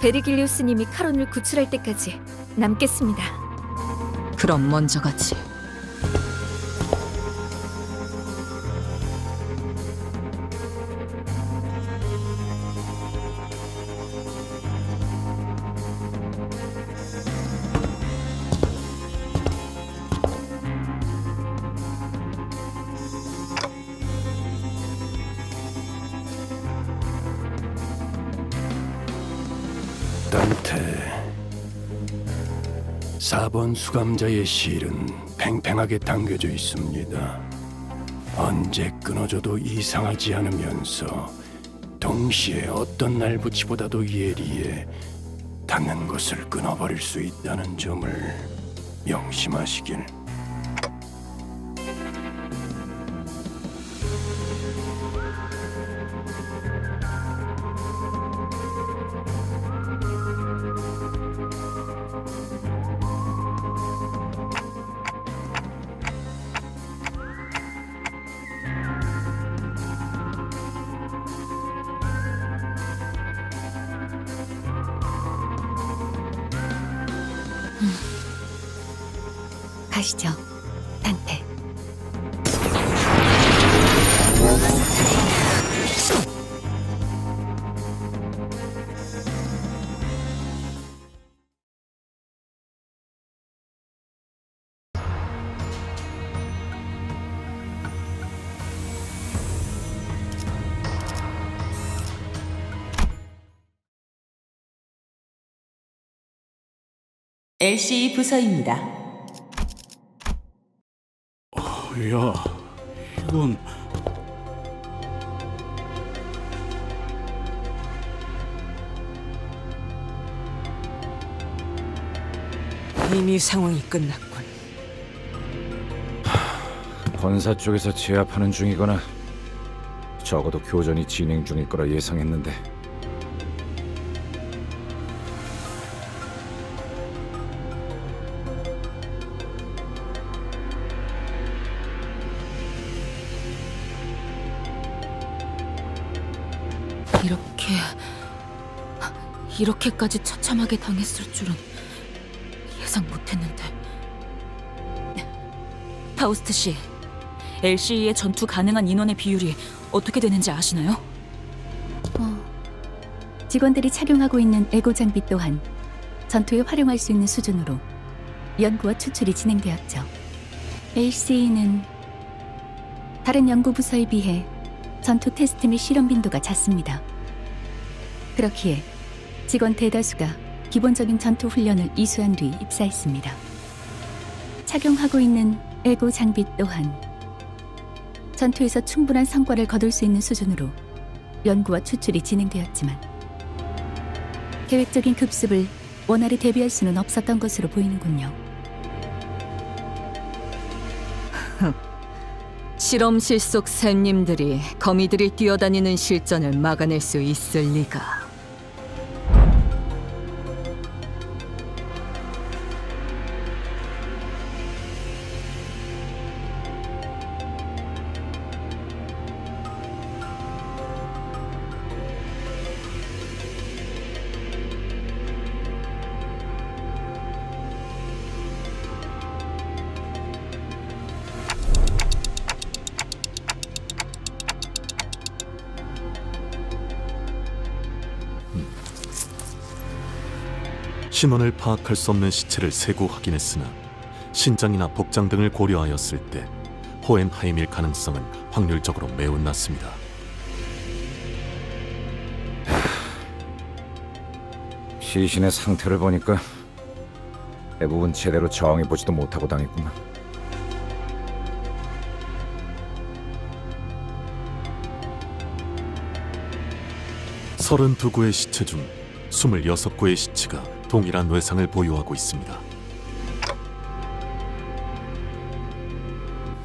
베리길리우스님이 카론을 구출할 때까지 남겠습니다. 그럼 먼저 가지. 단테, 4번 수감자의 실은 팽팽하게 당겨져 있습니다. 언제 끊어져도 이상하지 않으면서 동시에 어떤 날붙이보다도 예리해 닿는 것을 끊어버릴 수 있다는 점을 명심하시길. 가시죠, 단테. LC 부서입니다. 야, 이건 이미 상황이 끝났군. 본사 쪽에서 제압하는 중이거나 적어도 교전이 진행 중일 거라 예상했는데 이렇게까지 처참하게 당했을 줄은 예상 못했는데. 파우스트 씨, LCE의 전투 가능한 인원의 비율이 어떻게 되는지 아시나요? 직원들이 착용하고 있는 에고 장비 또한 전투에 활용할 수 있는 수준으로 연구와 추출이 진행되었죠. LCE는 다른 연구 부서에 비해 전투 테스트 및 실험 빈도가 잦습니다. 그렇기에 직원 대다수가 기본적인 전투 훈련을 이수한 뒤 입사했습니다. 착용하고 있는 에고 장비 또한 전투에서 충분한 성과를 거둘 수 있는 수준으로 연구와 추출이 진행되었지만 계획적인 급습을 원활히 대비할 수는 없었던 것으로 보이는군요. 실험실 속 샘님들이 거미들이 뛰어다니는 실전을 막아낼 수 있을 리가. 신원을 파악할 수 없는 시체를 세고 확인했으나 신장이나 복장 등을 고려하였을 때 호헨하임일 가능성은 확률적으로 매우 낮습니다. 시신의 상태를 보니까 대부분 제대로 저항해보지도 못하고 당했구나. 서른두 구의 시체 중 26구의 시체가 동일한 외상을 보유하고 있습니다.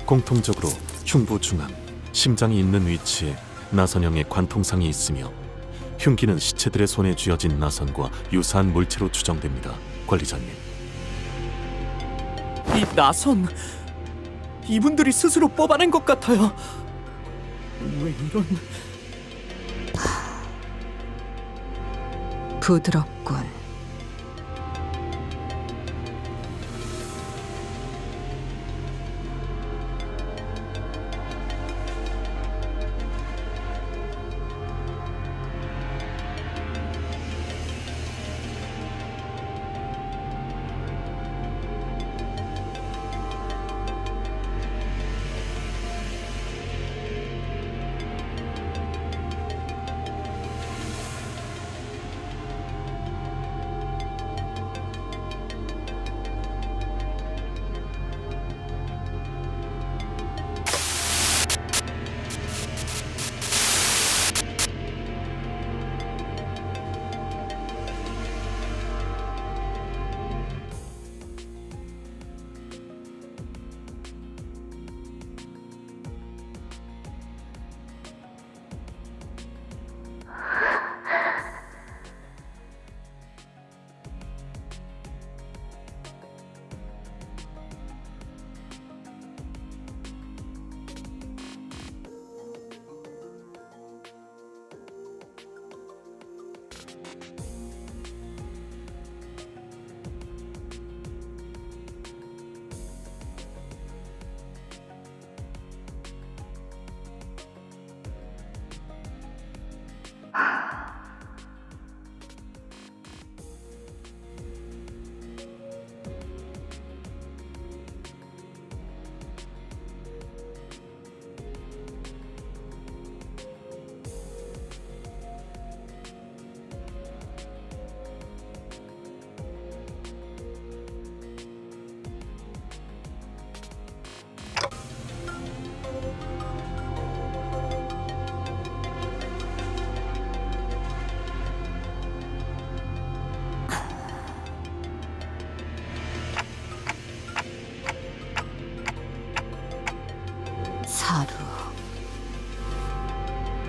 공통적으로 흉부 중앙, 심장이 있는 위치에 나선형의 관통상이 있으며 흉기는 시체들의 손에 쥐어진 나선과 유사한 물체로 추정됩니다. 관리자님. 이 나선, 이분들이 스스로 뽑아낸 것 같아요. 왜 이런... 부드럽군.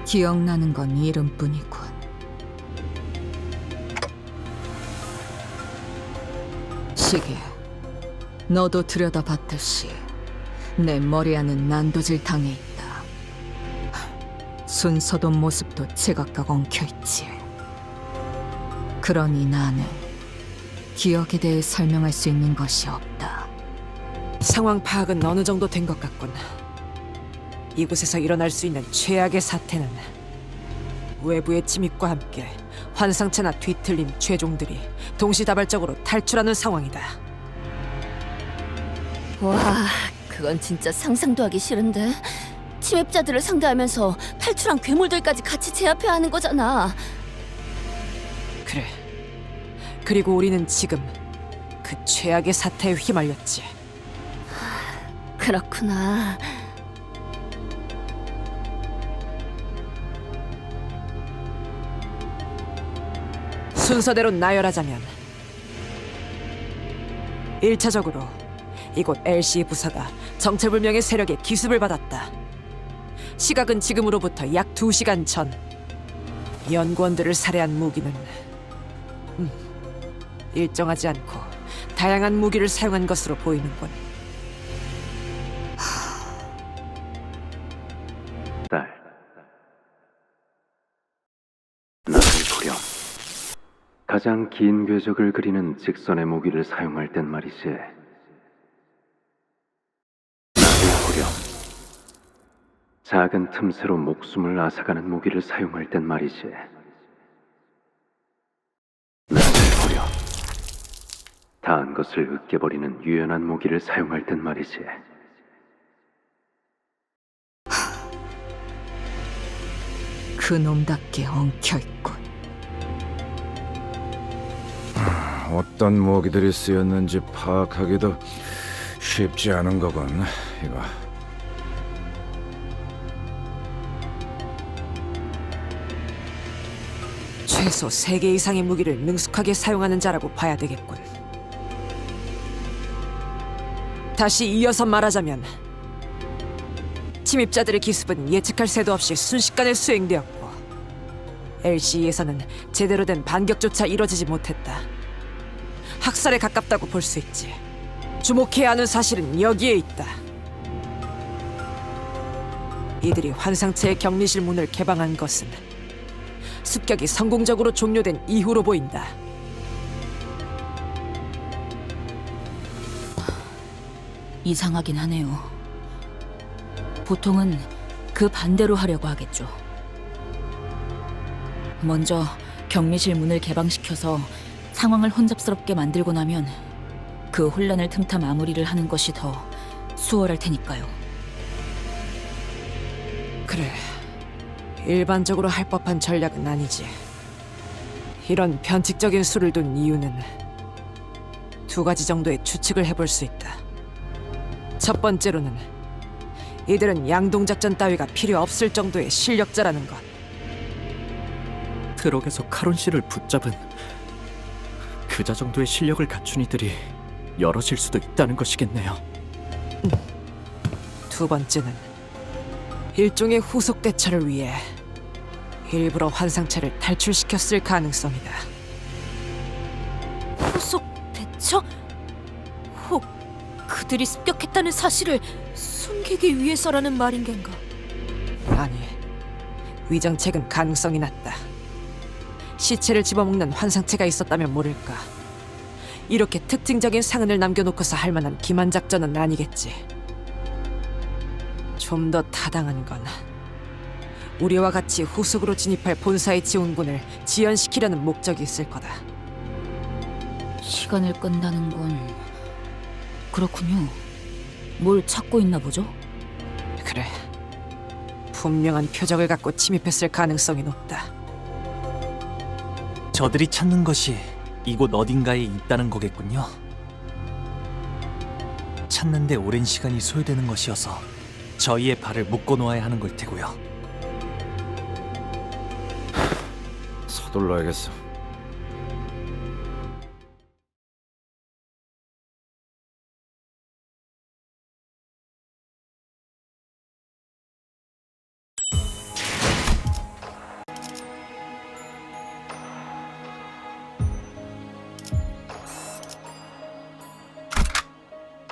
기억나는 건 이름뿐이군. 시계, 너도 들여다봤듯이 내 머리 안은 난도질당해 있다. 순서도 모습도 제각각 엉켜있지. 그러니 나는 기억에 대해 설명할 수 있는 것이 없다. 상황 파악은 어느 정도 된 것 같군. 이곳에서 일어날 수 있는 최악의 사태는 외부의 침입과 함께 환상체나 뒤틀린 최종들이 동시다발적으로 탈출하는 상황이다. 와, 그건 진짜 상상도 하기 싫은데. 침입자들을 상대하면서 탈출한 괴물들까지 같이 제압해야 하는 거잖아. 그래. 그리고 우리는 지금 그 최악의 사태에 휘말렸지. 그렇구나. 순서대로 나열하자면 1차적으로 이곳 LC 부사가 정체불명의 세력의 기습을 받았다. 시각은 지금으로부터 약 2시간 전. 연구원들을 살해한 무기는 일정하지 않고 다양한 무기를 사용한 것으로 보이는군. 딸, 나를 보렴. 가장 긴 궤적을 그리는 직선의 무기를 사용할 땐 말이지. 나를 보렴. 작은 틈새로 목숨을 앗아가는 무기를 사용할 땐 말이지. 나를 보렴. 다한 것을 으깨버리는 유연한 무기를 사용할 땐 말이지. 그놈답게 엉켜있군. 어떤 무기들이 쓰였는지 파악하기도 쉽지 않은 거군, 이거. 최소 3개 이상의 무기를 능숙하게 사용하는 자라고 봐야 되겠군. 다시 이어서 말하자면 침입자들의 기습은 예측할 새도 없이 순식간에 수행되었고 LC에서는 제대로 된 반격조차 이뤄지지 못했다. 학살에 가깝다고 볼 수 있지. 주목해야 하는 사실은 여기에 있다. 이들이 환상체의 격리실 문을 개방한 것은 습격이 성공적으로 종료된 이후로 보인다. 이상하긴 하네요. 보통은 그 반대로 하려고 하겠죠. 먼저 격리실 문을 개방시켜서 상황을 혼잡스럽게 만들고 나면 그 혼란을 틈타 마무리를 하는 것이 더 수월할 테니까요. 그래, 일반적으로 할 법한 전략은 아니지. 이런 변칙적인 수를 둔 이유는 2가지 정도의 추측을 해볼 수 있다. 첫 번째로는 이들은 양동작전 따위가 필요 없을 정도의 실력자라는 것. 트럭에서 카론 씨를 붙잡은 그자 정도의 실력을 갖춘 이들이 여럿일 수도 있다는 것이겠네요. 2번째는 일종의 후속 대처를 위해 일부러 환상체를 탈출시켰을 가능성이다. 후속 대처? 혹 그들이 습격했다는 사실을 숨기기 위해서라는 말인 겐가? 아니, 위정책은 가능성이 낮다. 시체를 집어먹는 환상체가 있었다면 모를까. 이렇게 특징적인 상흔을 남겨놓고서 할 만한 기만 작전은 아니겠지. 좀 더 타당한 건 우리와 같이 후속으로 진입할 본사의 지원군을 지연시키려는 목적이 있을 거다. 시간을 끈다는 건 그렇군요. 뭘 찾고 있나 보죠? 그래, 분명한 표적을 갖고 침입했을 가능성이 높다. 저들이 찾는 것이 이곳 어딘가에 있다는 거겠군요. 찾는데 오랜 시간이 소요되는 것이어서 저희의 발을 묶어놓아야 하는 걸 테고요. 서둘러야겠어.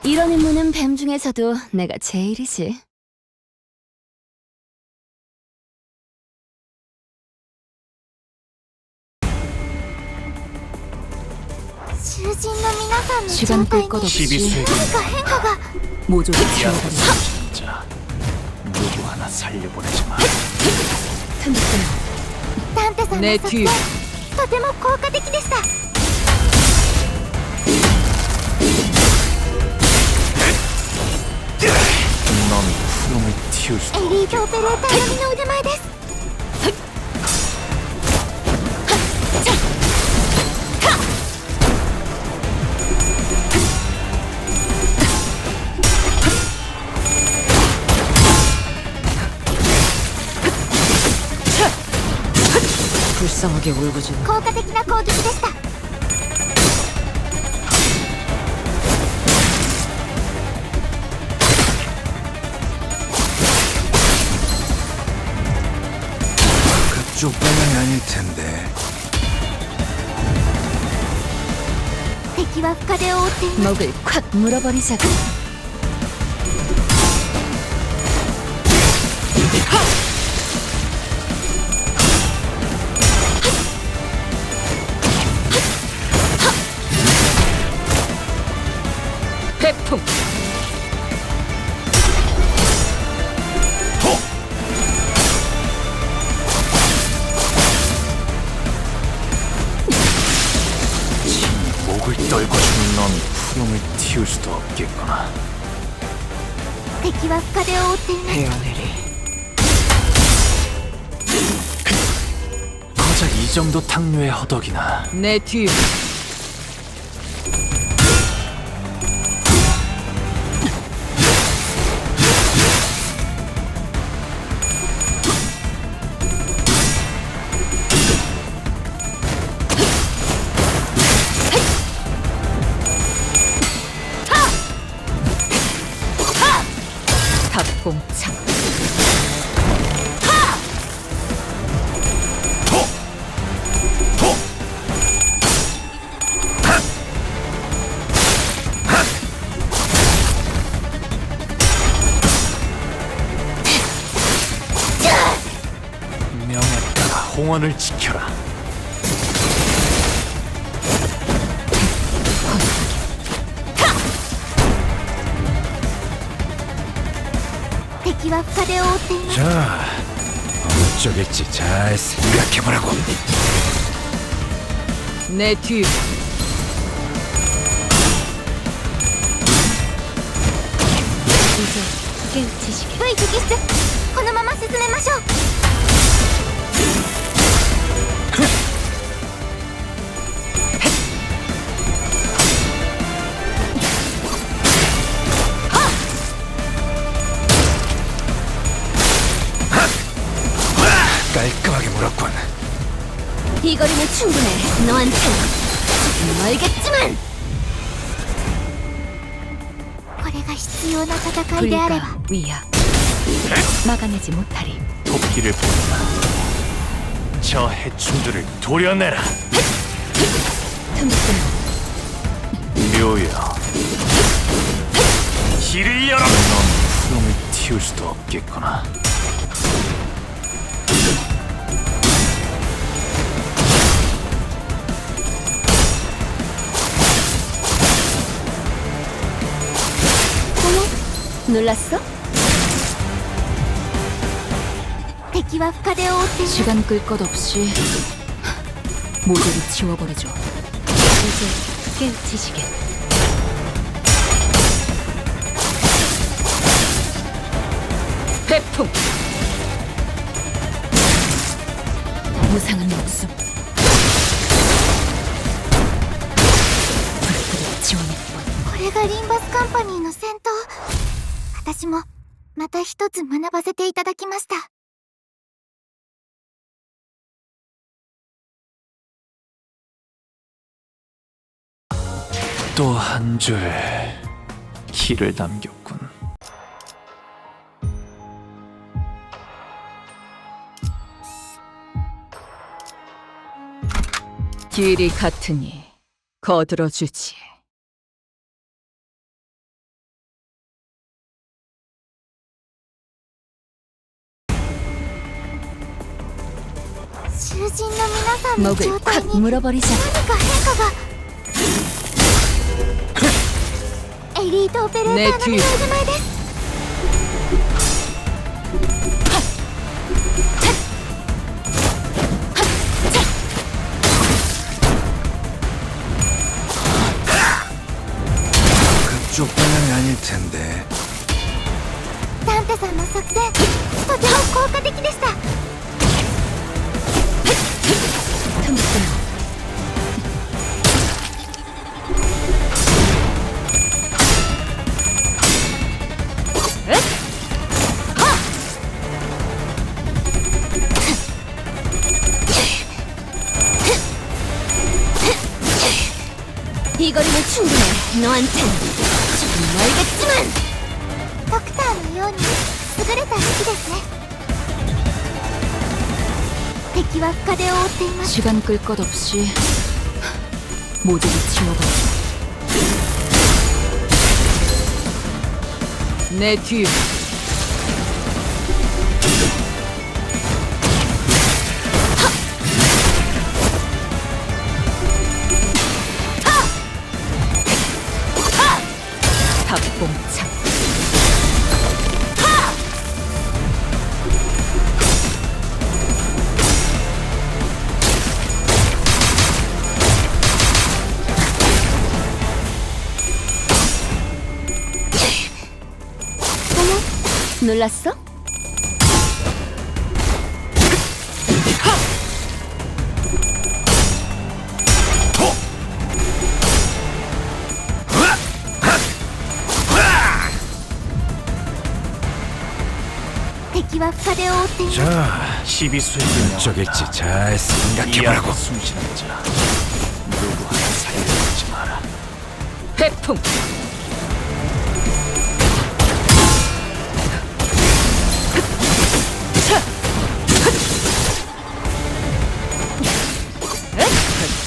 이런 임무는 뱀 중에서도 내가 제일이지. 시간 끌 것 없이 모조리 지워버리죠. 진짜 누구 하나 살려보내지 마. 내 뒤. とても効果的でした。 넌 푸름을 틔울 수 エリートオペレーター並みの腕前です。 불쌍하게 울부짖는 効果的な攻撃でした。 그쪽 방향이 아닐 텐데. 敵は深手を追っています。 목을 콱 물어버리자고. 회풍. 목을 떨고 죽는 넌 푸름을 틔울 수도 없겠구나. 敵は深手を追っています。 헤어내리. 고작 이 정도 탕류의 허덕이나. 내 뒤. 탑공창. 명에 따라 홍원을 지켜라.敵は深手を追っています。 자, 어느 쪽일지 잘 생각해보라고. 내 뒤. 危険知識。V直筆。このまま進めましょう。 깔끔하게 물었군. 이 거리는 충분해. 너한테는 조금 멀겠지만. これが必要な戦いであれば 불가 위야. 막아내지 못하리. 도끼를 보내라. 저 해충들을 도려내라. 묘여. 길을 열어. 넌 푸름을 틔울 수도 없겠구나. 놀랐어? 敵は深手を追っています。 시간 끌 것 없이 모조리 지워버리죠. 이제 깨우치시게. 회풍. 무상한 목숨. 불길을 지원했군. これがリンバスカンパニーの戦闘。私もまた一つ学ばせていただきました。 또 한 줄 길을 남겼군. 길이 같으니 거들어주지. 목을 콱 물어버리자. 내 뒤. 그쪽 방향이 아닐 텐데. サンタさんの作戦、とても効果的でした。 이 거리면 충분해. 너한텐 조금 멀겠지만. ドクターのように優れた武器ですね。敵は深手を負っています。 시간 끌 것 없이 모조리 치워버려. 내 뒤. 박봉창. 놀랐어? 자, 시비수의 적일지 잘 생각해보라고. 숨쉬는 자 누구 하나 살려주지 마라. 회풍.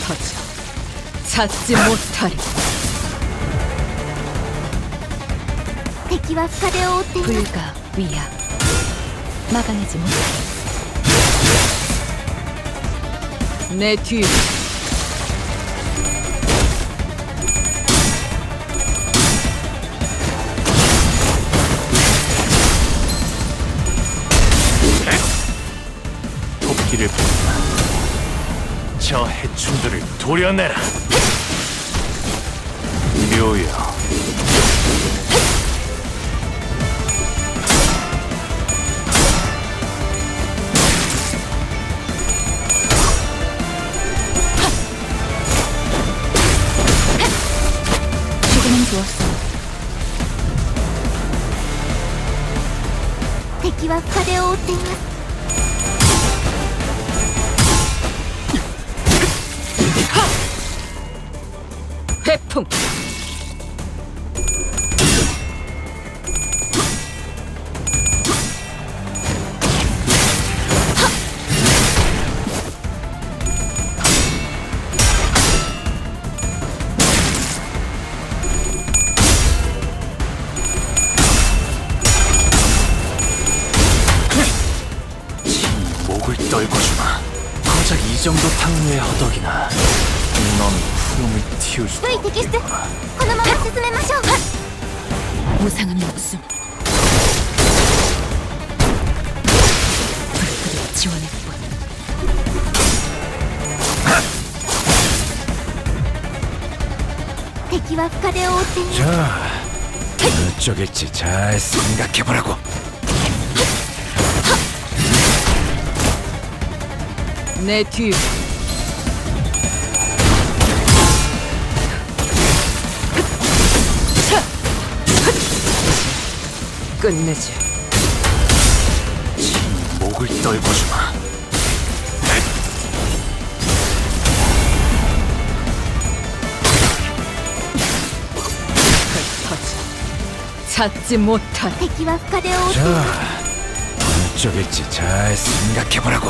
터져. 찾지 못하리. 불가 위야 막아내지 못하리. 내 뒤. 토끼를 본다. 저 해충들을 도려내라. 묘여. 조금은 좋았어. 敵は深手を負っています。 회풍. 목을 떨궈주마. 고작 이 정도 탕후에 허덕이나. 넌 푸름을 틔울 수도 없겠구나. このまま進めましょう。 무상한 목숨. 불끈을 지원할 뿐. 敵は深手を負っています。 자, 어느 쪽일지 잘 생각해보라고. 내 뒤. 끝내지. 목을 떨궈주마. 찾지 못할. 敵は深手を負ってい 자, ます。 어느 쪽일지 잘 생각해보라고.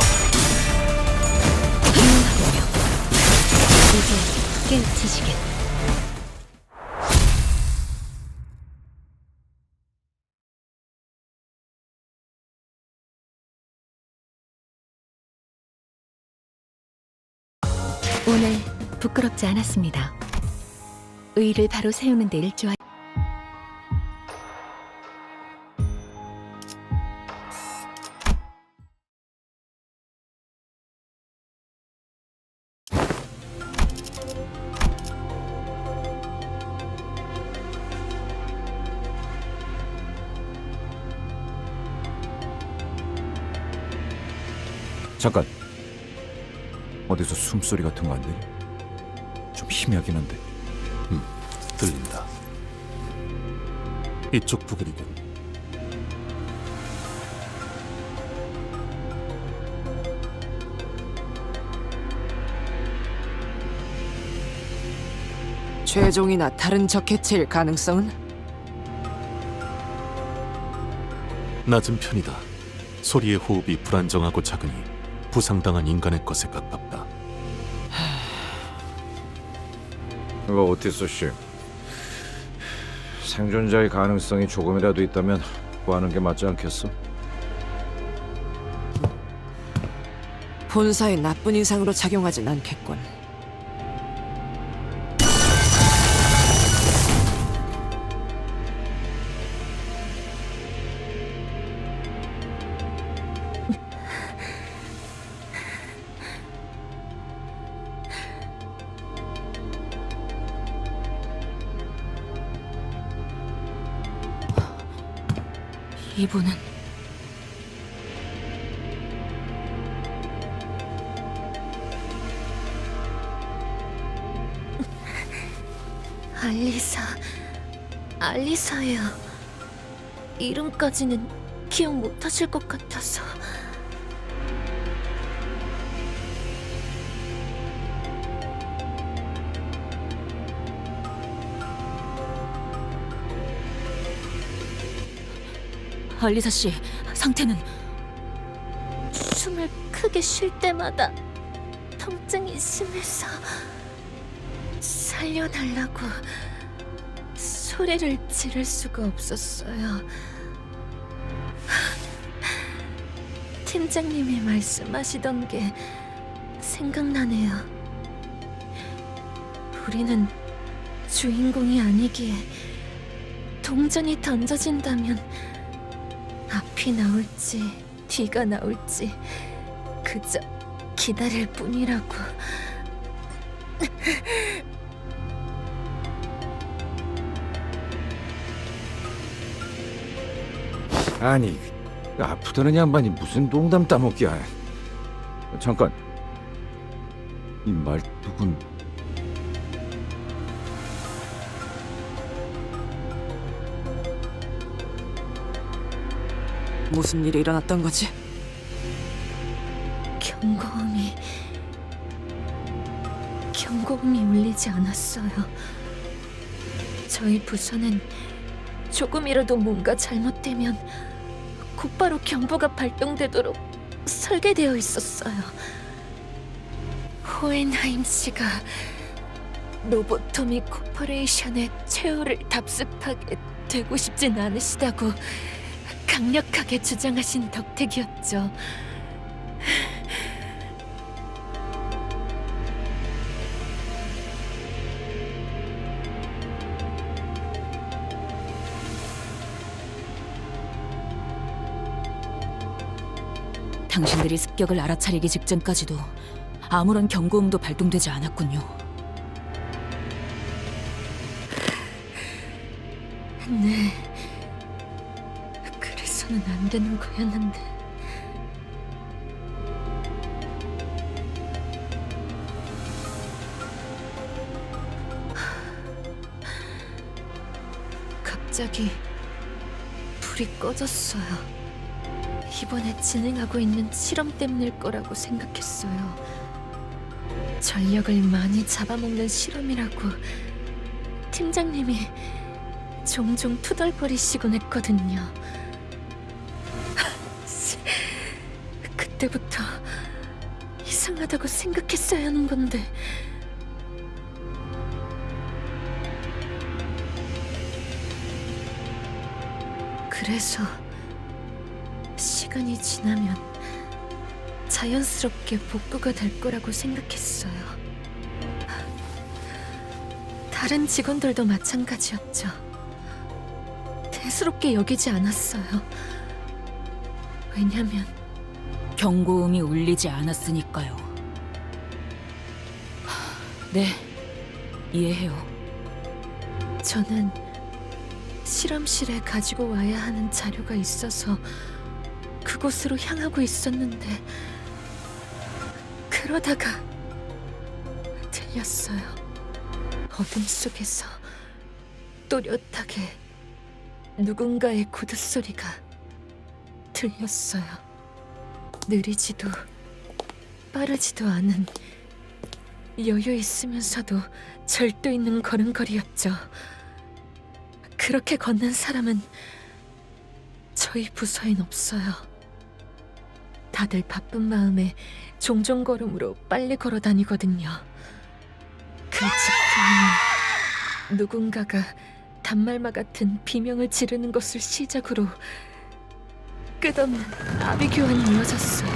이제 깨우치시겠다. 오늘 부끄럽지 않았습니다. 의의를 바로 세우는 데 일조하 잠깐. 어디서 숨소리 같은 거 안 들려? 좀 희미하긴 한데. 들린다. 이쪽 부근이군. 최종이나 다른 적 해체일 가능성은? 낮은 편이다. 소리의 호흡이 불안정하고 작으니 부상당한 인간의 것에 가깝다. 이거 오티스 씨. 생존자의 가능성이 조금이라도 있다면 구하는 게 맞지 않겠어? 본사에 나쁜 인상으로 작용하진 않겠군. 이분은 알리사예요. 이름까지는 기억 못하실 것 같아서. 알리사 씨 상태는? 숨을 크게 쉴 때마다 통증이 심해서 살려달라고 소리를 지를 수가 없었어요. 팀장님이 말씀하시던 게 생각나네요. 우리는 주인공이 아니기에 동전이 던져진다면 앞이 나올지 뒤가 나올지 그저 기다릴 뿐이라고. 아니, 아프다는 양반이 무슨 농담 따먹기야. 잠깐. 이 말뚝은 무슨 일이 일어났던 거지? 경고음이 울리지 않았어요. 저희 부서는 조금이라도 뭔가 잘못되면 곧바로 경보가 발동되도록 설계되어 있었어요. 호헨하임 씨가 로보토미 코퍼레이션의 최후를 답습하게 되고 싶진 않으시다고 강력하게 주장하신 덕택이었죠. 당신들이 습격을 알아차리기 직전까지도 아무런 경고음도 발동되지 않았군요. 네. 그래서는 안 되는 거였는데. 갑자기 불이 꺼졌어요. 이번에 진행하고 있는 실험 때문일 거라고 생각했어요. 전력을 많이 잡아먹는 실험이라고 팀장님이 종종 투덜거리시곤 했거든요. 그때부터 이상하다고 생각했어야 하는 건데. 그래서 시간이 지나면 자연스럽게 복구가 될 거라고 생각했어요. 다른 직원들도 마찬가지였죠. 대수롭게 여기지 않았어요. 왜냐면 경고음이 울리지 않았으니까요. 네, 이해해요. 저는 실험실에 가지고 와야 하는 자료가 있어서 그곳으로 향하고 있었는데 그러다가 들렸어요. 어둠 속에서 또렷하게 누군가의 구두 소리가 들렸어요. 느리지도 빠르지도 않은 여유 있으면서도 절도 있는 걸음걸이였죠. 그렇게 걷는 사람은 저희 부서엔 없어요. 다들 바쁜 마음에 종종 걸음으로 빨리 걸어 다니거든요. 그 직후에는 누군가가 단말마 같은 비명을 지르는 것을 시작으로 끝없는 아비 교환이 이어졌어요.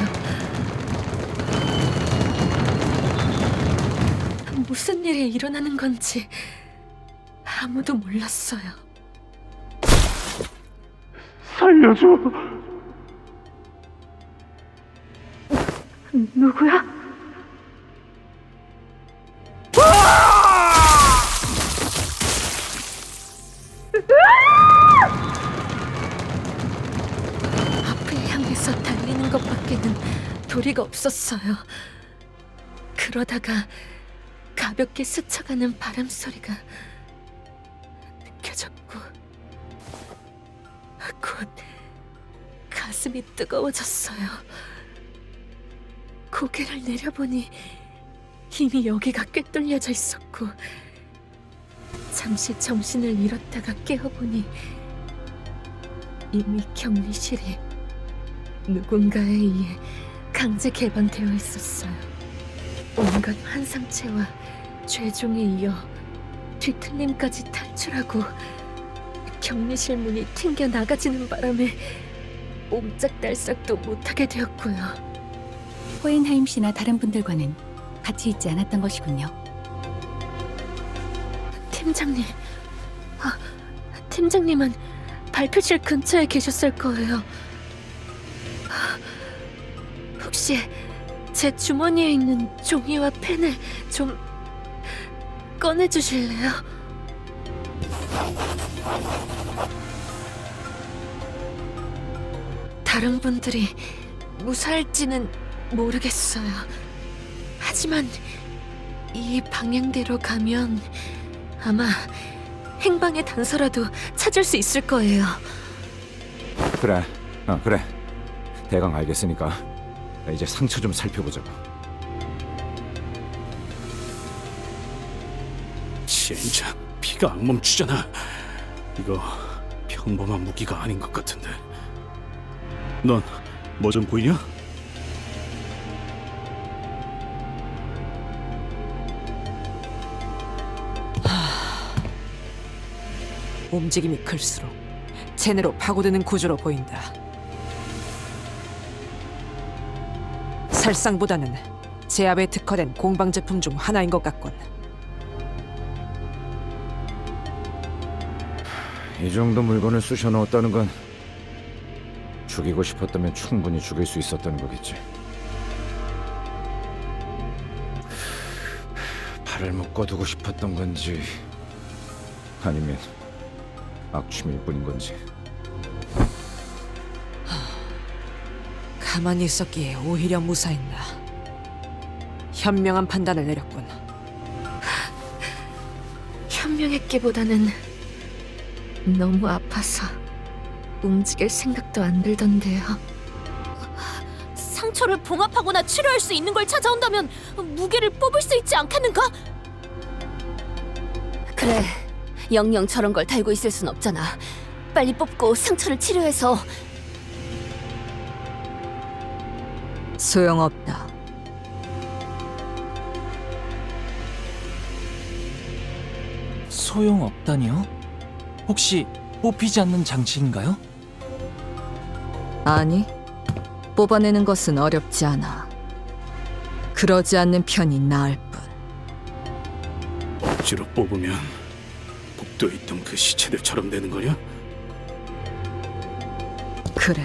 무슨 일이 일어나는 건지 아무도 몰랐어요. 살려줘. 누구야? 앞을 향해서 달리는 것밖에는 도리가 없었어요. 그러다가 가볍게 스쳐가는 바람 소리가 느껴졌고 곧 가슴이 뜨거워졌어요. 고개를 내려보니 이미 여기가 꿰뚫려져 있었고 잠시 정신을 잃었다가 깨어보니 이미 격리실이 누군가에 의해 강제 개방되어 있었어요. 온갖 환상체와 죄종에 이어 뒤틀림까지 탈출하고 격리실 문이 튕겨 나가지는 바람에 옴짝달싹도 못하게 되었고요. 호엔하임 씨나 다른 분들과는 같이 있지 않았던 것이군요. 팀장님, 팀장님은 발표실 근처에 계셨을 거예요. 혹시 제 주머니에 있는 종이와 펜을 좀 꺼내주실래요? 다른 분들이 무사할지는 모르겠어요. 하지만 이 방향대로 가면 아마 행방의 단서라도 찾을 수 있을 거예요. 그래, 그래. 대강 알겠으니까 이제 상처 좀 살펴보자고. 진짜 피가 안 멈추잖아. 이거 평범한 무기가 아닌 것 같은데. 넌 뭐 좀 보이냐? 움직임이 클수록 체내로 파고드는 구조로 보인다. 살상보다는 제압에 특화된 공방 제품 중 하나인 것 같군. 이 정도 물건을 쑤셔 넣었다는 건 죽이고 싶었다면 충분히 죽일 수 있었다는 거겠지. 팔을 묶어두고 싶었던 건지 아니면 악취미일 뿐인 건지. 가만히 있었기에 오히려 무사했나. 현명한 판단을 내렸군. 현명했기보다는 너무 아파서 움직일 생각도 안 들던데요. 상처를 봉합하거나 치료할 수 있는 걸 찾아온다면 무게를 뽑을 수 있지 않겠는가? 그래, 영영 저런 걸 달고 있을 순 없잖아. 빨리 뽑고 상처를 치료해서. 소용없다. 소용없다니요? 혹시 뽑히지 않는 장치인가요? 아니, 뽑아내는 것은 어렵지 않아. 그러지 않는 편이 나을 뿐. 억지로 뽑으면 복도에 있던 그 시체들처럼 되는 거냐? 그래,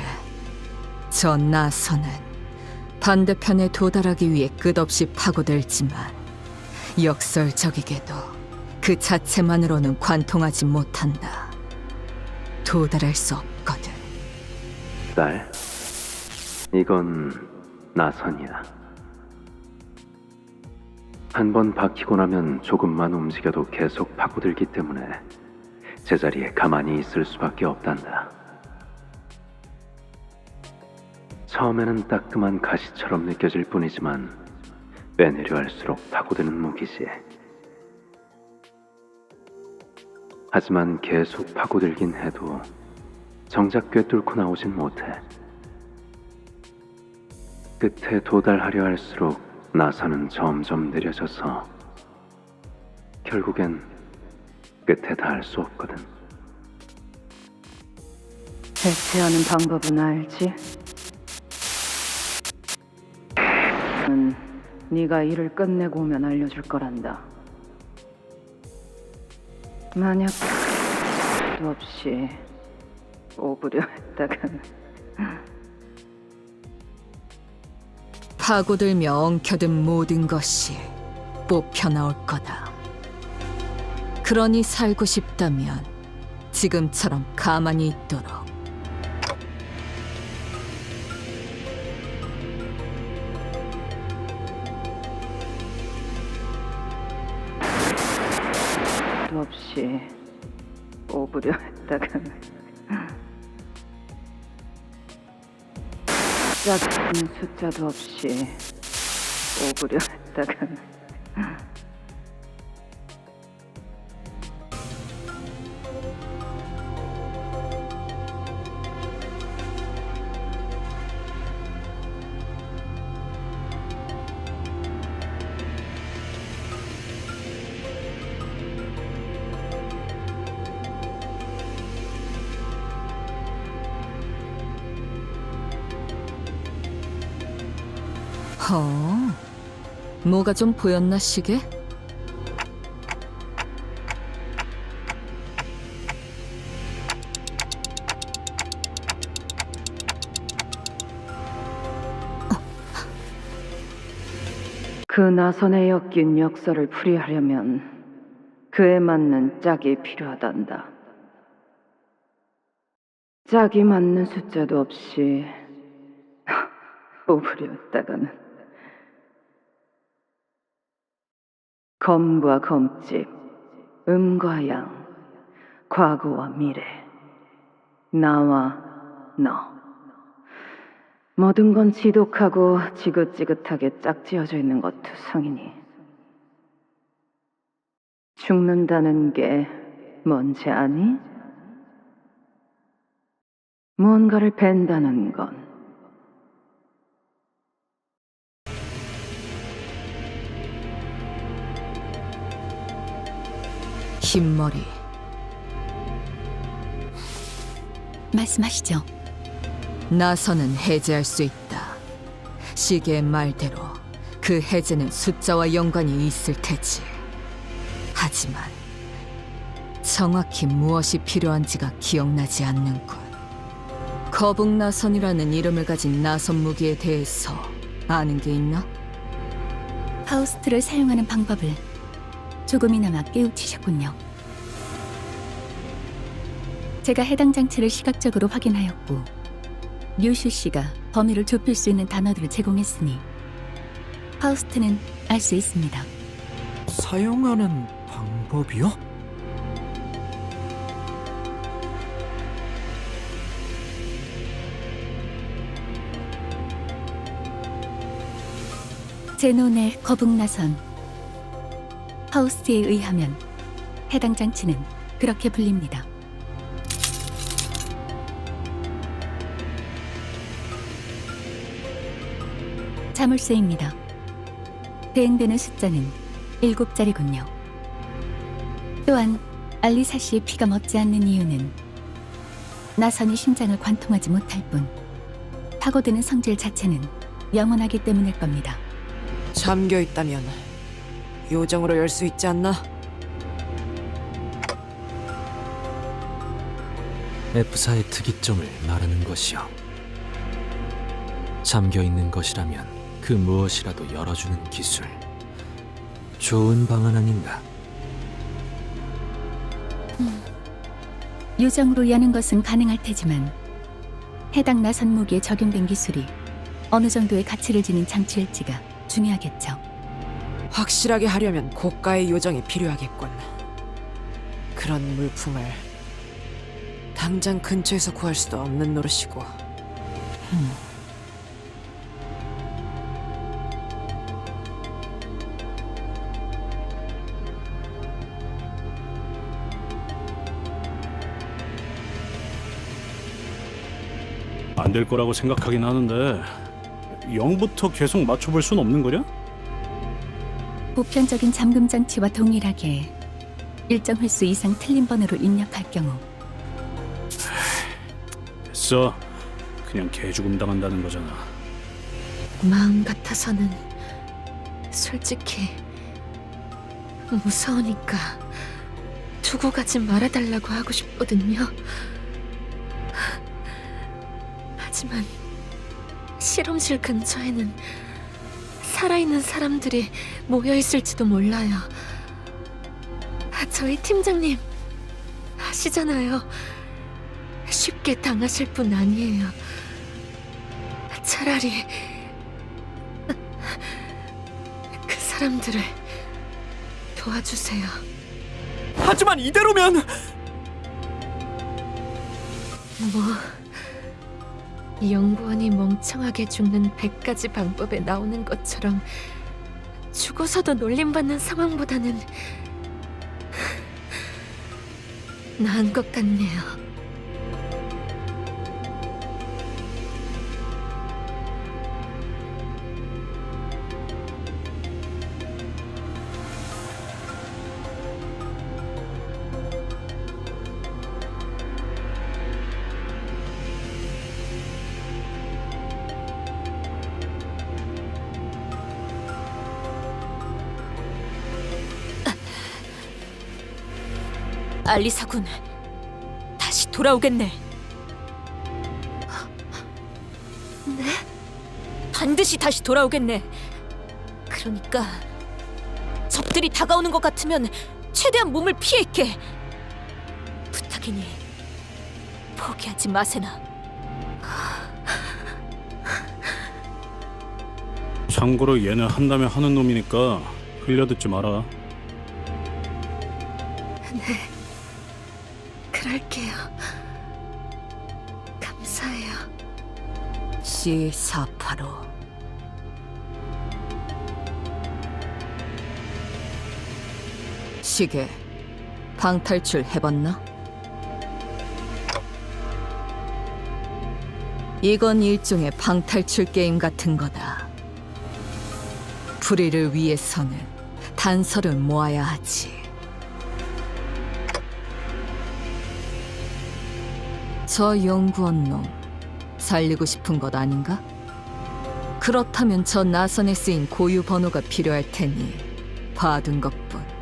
저 나선은 반대편에 도달하기 위해 끝없이 파고들지만 역설적이게도 그 자체만으로는 관통하지 못한다. 도달할 수 없거든. 딸, 이건 나선이야. 한 번 박히고 나면 조금만 움직여도 계속 파고들기 때문에 제자리에 가만히 있을 수밖에 없단다. 처음에는 따끔한 가시처럼 느껴질 뿐이지만 빼내려 할수록 파고드는 무기지. 하지만 계속 파고들긴 해도 정작 꿰뚫고 나오진 못해. 끝에 도달하려 할수록 나선은 점점 느려져서 결국엔 끝에 닿을 수 없거든. 해체하는 방법은 알지? 네가 일을 끝내고 오면 알려줄 거란다. 만약 도 없이 오부려 했다간 파고들며 엉켜든 모든 것이 뽑혀 나올 거다. 그러니 살고 싶다면 지금처럼 가만히 있도록. 도 없이 오부려 했다간 작은 숫자도 없이 오부려 했다간 뭐가 좀 보였나 시계? 그 나선에 엮인 역사를 풀이하려면 그에 맞는 짝이 필요하단다. 짝이 맞는 숫자도 없이 오부렸다가는 검과 검집, 음과 양, 과거와 미래, 나와 너. 모든 건 지독하고 지긋지긋하게 짝지어져 있는 것 투성이니 죽는다는 게 뭔지 아니? 뭔가를 벤다는 건 흰머리. 말씀하시죠. 나선은 해제할 수 있다. 시계의 말대로 그 해제는 숫자와 연관이 있을 테지. 하지만 정확히 무엇이 필요한지가 기억나지 않는군. 거북나선이라는 이름을 가진 나선 무기에 대해서 아는 게 있나? 파우스트를 사용하는 방법을 조금이나마 깨우치셨군요. 제가 해당 장치를 시각적으로 확인하였고 류슈 씨가 범위를 좁힐 수 있는 단어들을 제공했으니 파우스트는 알 수 있습니다. 사용하는 방법이요? 제논의 거북나선. 파우스트에 의하면 해당 장치는 그렇게 불립니다. 자물쇠입니다. 대응되는 숫자는 7자리군요. 또한 알리사 씨의 피가 멎지 않는 이유는 나선이 심장을 관통하지 못할 뿐 파고드는 성질 자체는 영원하기 때문일 겁니다. 잠겨 있다면 요정으로 열 수 있지 않나? F사의 특이점을 말하는 것이요. 잠겨 있는 것이라면 그 무엇이라도 열어주는 기술. 좋은 방안 아닌가? 요정으로 여는 것은 가능할 테지만 해당 나선 무기에 적용된 기술이 어느 정도의 가치를 지닌 장치일지가 중요하겠죠. 확실하게 하려면 고가의 요정이 필요하겠군. 그런 물품을 당장 근처에서 구할 수도 없는 노릇이고. 안 될 거라고 생각하긴 하는데 0부터 계속 맞춰볼 순 없는 거냐? 보편적인 잠금 장치와 동일하게 일정 횟수 이상 틀린 번호로 입력할 경우 됐어. 그냥 개죽음 당한다는 거잖아. 마음 같아서는 솔직히 무서우니까 두고 가지 말아달라고 하고 싶거든요. 하지만 실험실 근처에는 살아있는 사람들이 모여있을지도 몰라요. 저희 팀장님 아시잖아요. 쉽게 당하실 분 아니에요. 차라리 그 사람들을 도와주세요. 하지만 이대로면 연구원이 멍청하게 죽는 100가지 방법에 나오는 것처럼 죽어서도 놀림받는 상황보다는 나은 것 같네요. 알리사군, 다시 돌아오겠네. 네? 반드시 다시 돌아오겠네. 그러니까 적들이 다가오는 것 같으면 최대한 몸을 피해 있게. 부탁이니 포기하지 마세나. 참고로 얘는 한다면 하는 놈이니까 흘려듣지 마라. 네, 그럴게요. 감사해요. C485 시계 방탈출 해봤나? 이건 일종의 방탈출 게임 같은 거다. 불의를 위해서는 단서를 모아야 하지. 저 연구원 놈 살리고 싶은 것 아닌가? 그렇다면 저 나선에 쓰인 고유 번호가 필요할 테니 봐둔 것뿐.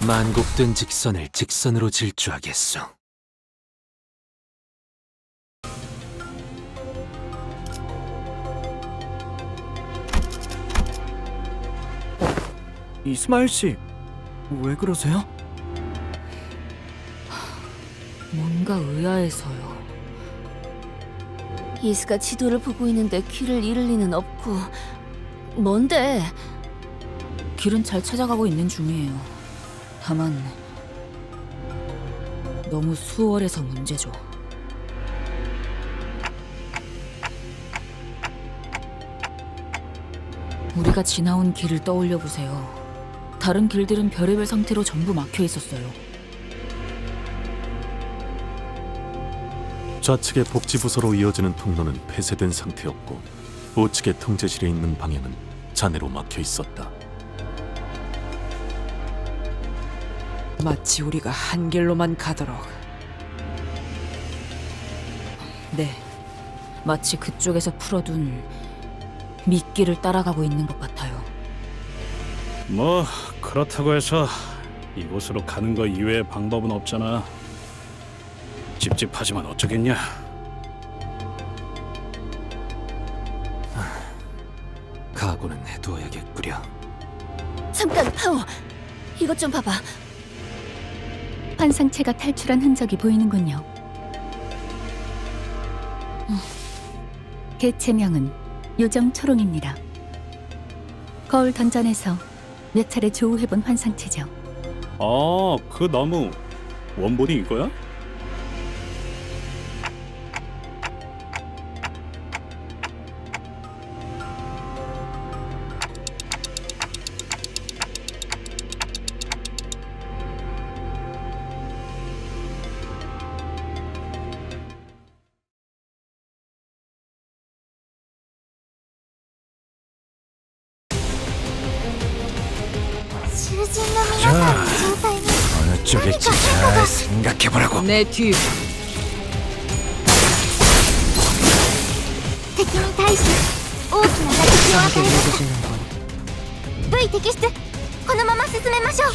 만곡된 직선을 직선으로 질주하겠소. 이스마일 씨, 왜 그러세요? 뭔가 의아해서요. 이스가 지도를 보고 있는데 귀를 잃을 리는 없고. 뭔데? 길은 잘 찾아가고 있는 중이에요. 다만 너무 수월해서 문제죠. 우리가 지나온 길을 떠올려 보세요. 다른 길들은 별의별 상태로 전부 막혀 있었어요. 좌측의 복지부서로 이어지는 통로는 폐쇄된 상태였고 우측의 통제실에 있는 방향은 잔해로 막혀 있었다. 마치 우리가 한 길로만 가도록. 네, 마치 그쪽에서 풀어둔 미끼를 따라가고 있는 것 같아요. 뭐 그렇다고 해서 이곳으로 가는 거 이외의 방법은 없잖아. 찝찝하지만 어쩌겠냐. 각오는 해두어야겠구려. 잠깐, 파워. 이것 좀 봐봐. 환상체가 탈출한 흔적이 보이는군요. 개체명은 요정초롱입니다. 거울 던전에서 몇 차례 조우해본 환상체죠. 아, 그 나무 원본이 이거야? 자, 어느 쪽일지 잘 생각해보라고. 내 뒤. 敵に対し大きな打撃を与えます。V 摘出。このまま進めましょう。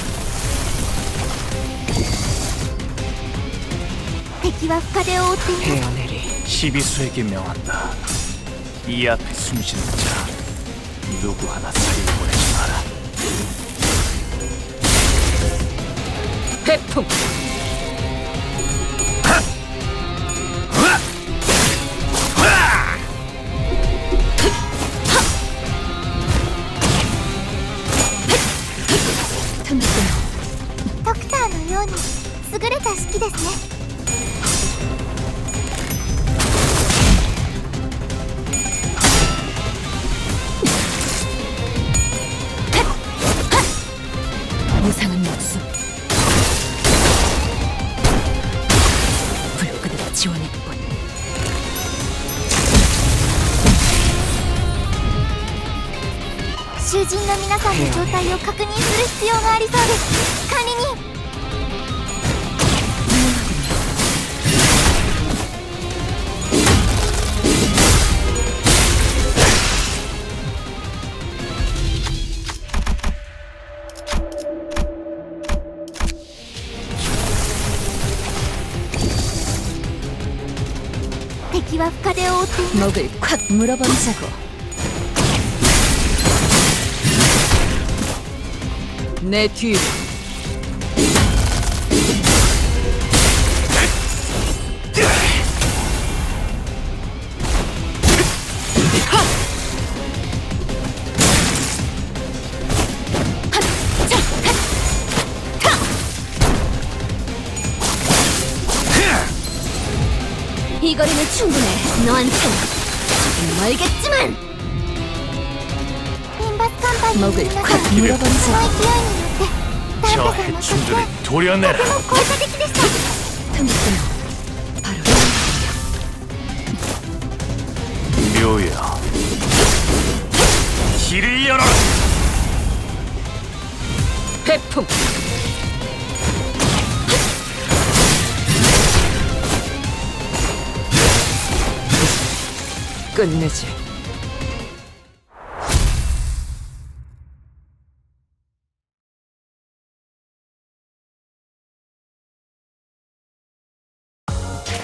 敵は深手を追っています。 헤어내리 시비수에게 명한다. 이 앞에 숨쉬는 자 누구 하나 살려보내지 마라. 해풍. 덕터のように優れた式ですね。 무상은 목숨. 불끈으로 지원일 뿐. 囚人の皆さんの状態を確認する必要がありそうです。管理人。 敵は深手を追っています。 목을 콱 물어버리자고. 내 뒤. 이 거리는 충분해. 너한텐 조금 멀겠지만. 빈바스 칸파니 목을 콱 물어버리자고. 저 해충들을 도려내라. 바로 묘야, 길을 열어라. 해풍. 끝내지.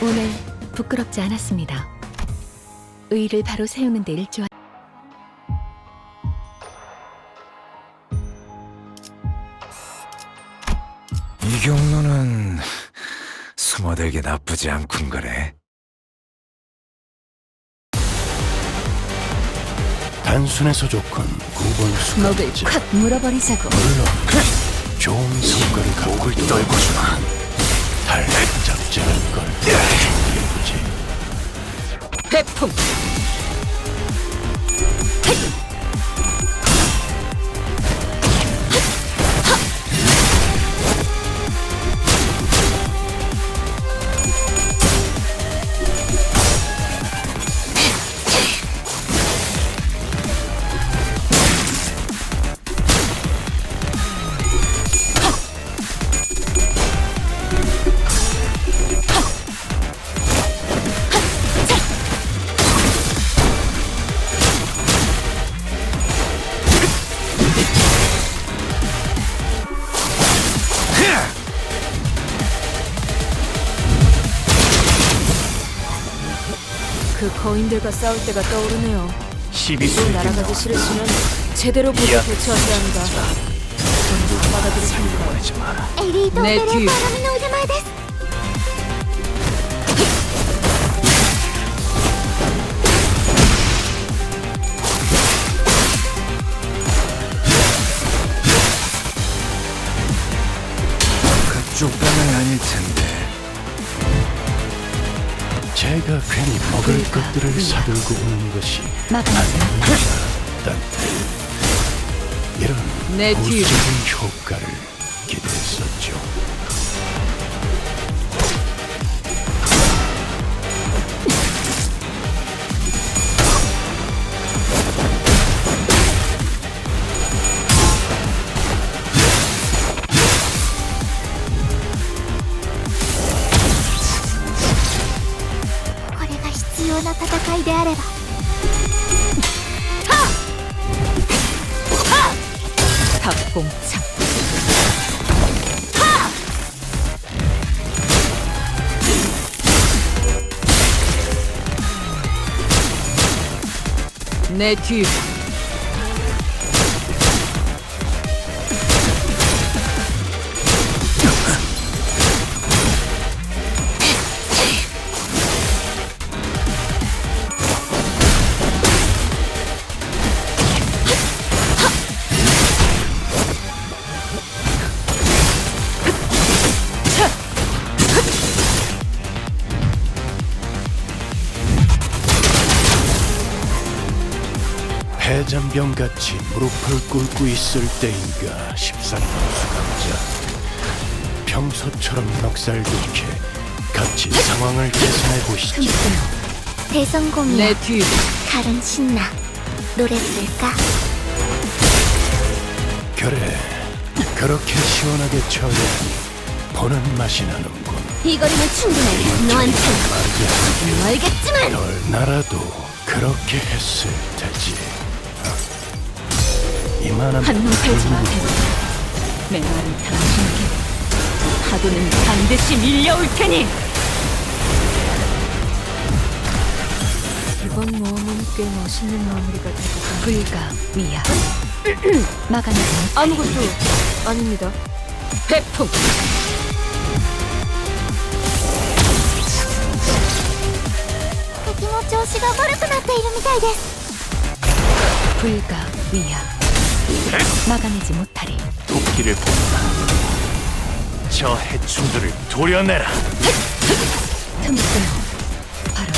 오늘 부끄럽지 않았습니다. 의의를 바로 세우는 데 일조한 이 경로는 숨어들기 나쁘지 않군 거래. 단순해서 좋건 9번 수가 목을 콱 물어버리자고. 물론 좋은 성과를 목을 떨고주마. 달 짝짝할 걸 준비해보지. 해풍. 그 거인들과 싸울 때가 떠오르네요. 또 12수에게 날아가기 명한다. 싫으시면 제대로 보고 이 앞에 대처하셔야 합니다. 저는 안 받아들일 테니까요. 보내지 마라. 내 뒤. 그쪽 방은 아닐 텐데. 제가 괜히 먹을 것들을 사들고 오는 것이 아니었단데 이런 내 뒤. 부수적인 효과를 기대했었죠. 닭봉창. 내 뒤. 해잔병같이 무릎을 꿇고 있을 때인가 싶사는 수감자. 평소처럼 넉살 좋게 같이 상황을 개선해 보시죠. 대성공이야. 내 뒤. 가른 신나. 노래 부를까? 그래, 그렇게 시원하게 쳐야지 보는 맛이 나는군. 이 거리면 충분해. 너한텐 말이야, 알겠지만. 널 나라도 그렇게 했을 테지. 이만한 한눈 팔지 마세요. 메마른 당신에게 파도는 반드시 밀려올 테니. 이번 모험은 꽤 멋있는 마무리가 되고 불가 위야. 막아내지 못. 아무것도 아닙니다. 태풍. 불가 위야. 막아내지 못하리. 도끼를 본다. 저 해충들을 도려내라. 틈새 바로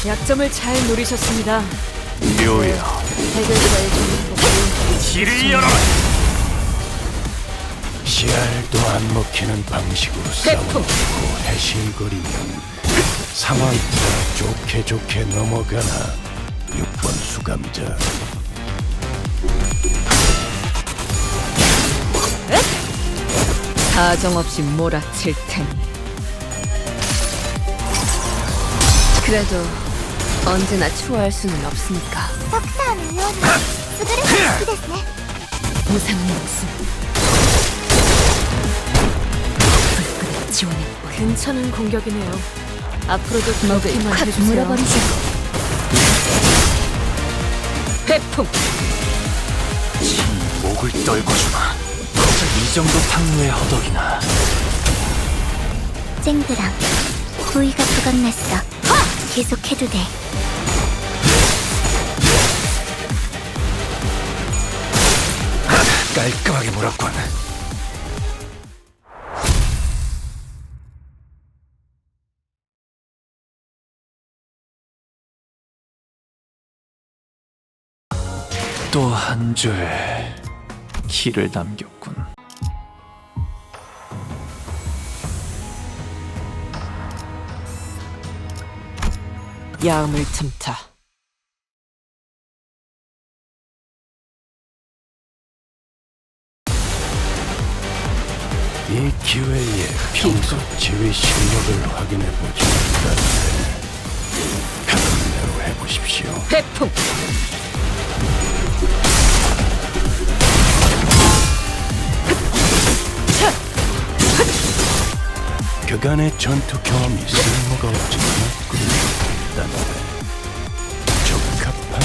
약점을 잘 노리셨습니다. 묘여, 해결자의 전문법으로 길을 열어라. 씨알도 안 먹히는 방식으로 싸워놓고 해실거리면 상황이 좋게 넘어가나 6번 수감자. 사정없이 몰아칠 테니. 그래도 언제나 추월할 수는 없으니까. 무상한 목숨. 불끈을 지원했고. 괜찮은 공격이네요. 앞으로도 목을 그렇게만 콱 해주세요. 물어버리자. 태풍. 목을 떨궈주마. 이 정도 탕후에 허덕이나. 쨍그랑 고의가 부각났어. 계속해도 돼. 깔끔하게 물었군. 또 한 줄 길을 남겼군. 야음을 틈타. 이 기회에 평소 지휘 실력을 확인해보지 못했는데 하던 대로 해보십시오. 태풍. 그간의 전투 경험이 쓸모가 없지는 않군요. 딴데 적합한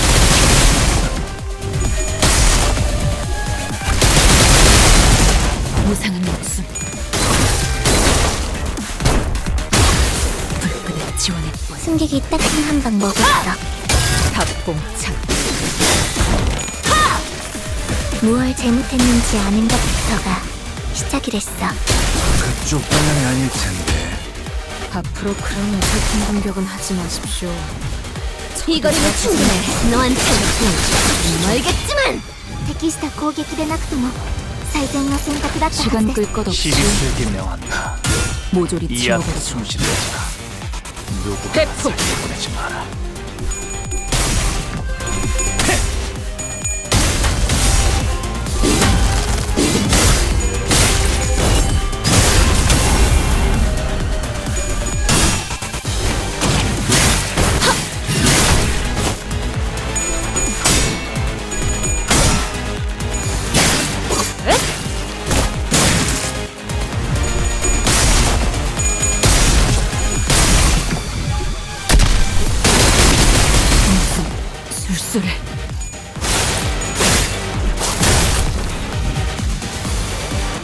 무상한 목숨. 불끈을 지원했고 승객이 딱 한 방 먹었어. 박봉창. 무얼 잘못했는지 아는 것부터가 시작이랬어. 그쪽 방향이 아닐 텐데. 앞으로 그런 어설픈 공격은 하지 마십시오. 이 거리는 충분해. 너한테는 멀겠지만.敵した攻撃でなくとも最善の選択だったはず 시간 です。 끌 것 없이 시리스에게 명한다. 모조리 이 앞에 치워버리고 숨쉬는 자 누구나 태풍! 살려보내지 마라. 술술해.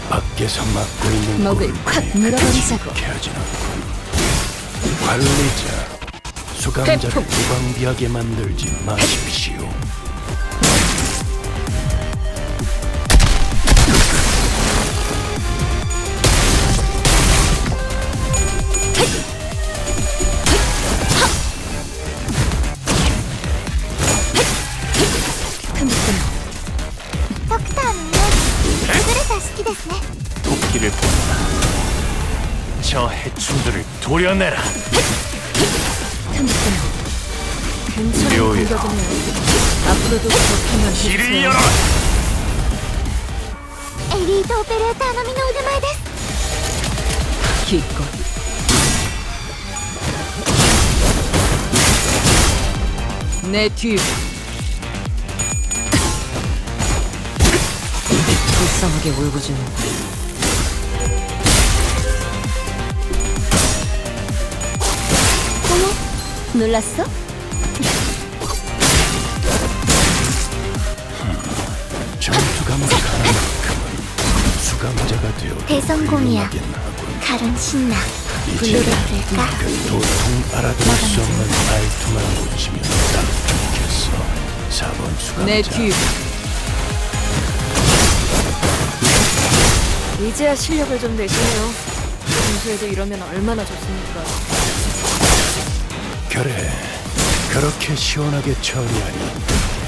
밖에서 막고 있는 먹을 굴을 콱 물어버리자고. 하진 않군. 관리자, 수감자를 태풍! 무방비하게 만들지 마십시오. 도끼를 본다. 저 해충들을 도려내라. 괜찮은 묘야. 공격이네요. 앞으로도 그렇게만 길을 해주세요. 열어라. エリートオペレーター並みの腕前です。 기꺼이 내 뒤. 불쌍하게 울부짖는 놀랐어? 전투감을 가는 만큼은 수감자가 되어 대성공이야. 칼은 신나. 블루를 풀까? 그 도통 알아들을 수 없는 말투만 고치면 딱 좋겠어. 4번 수감자. 내 뒤. 이제야 실력을 좀 내시네요. 평소에도 이러면 얼마나 좋습니까? 그래, 그렇게 시원하게 처리하니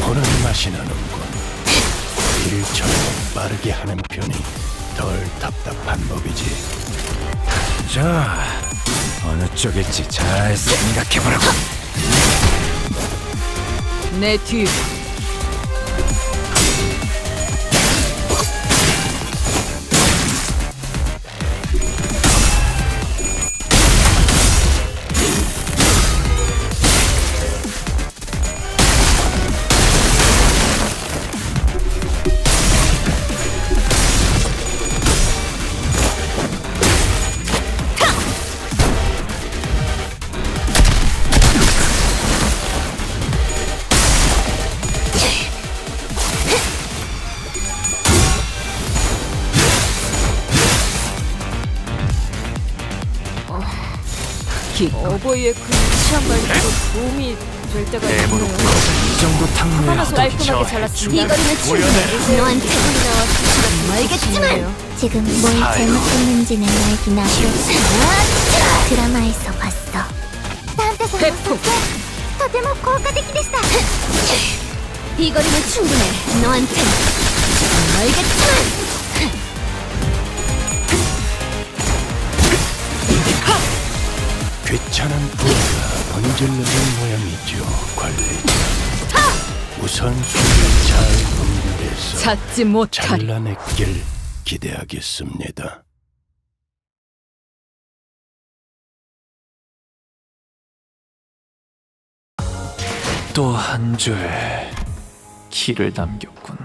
보는 맛이 나는군. 일처럼 빠르게 하는 편이 덜 답답한 법이지. 자, 어느 쪽일지 잘 생각해보라고. 내 뒤. 어버이의 그 유치한 말도 도움이 될 때가 내부로 있네요. 이 정도 화나서 탕내라도 깔끔하게 잘랐습니다. 이거리는 충분해. 너한테 멀겠지만. 지금 뭘 잘못했는지는 알긴 하고 드라마에서 봤어. 나한테서 태풍! とても効果的でした。이 거리는 충분해. 너한테 멀겠지만. 귀찮은 부하가 번질러진 모양이죠, 관리자. 우선 술을 잘 분별해서 찾지 못하리. 잘라냈길 기대하겠습니다. 또 한 줄 길을 남겼군.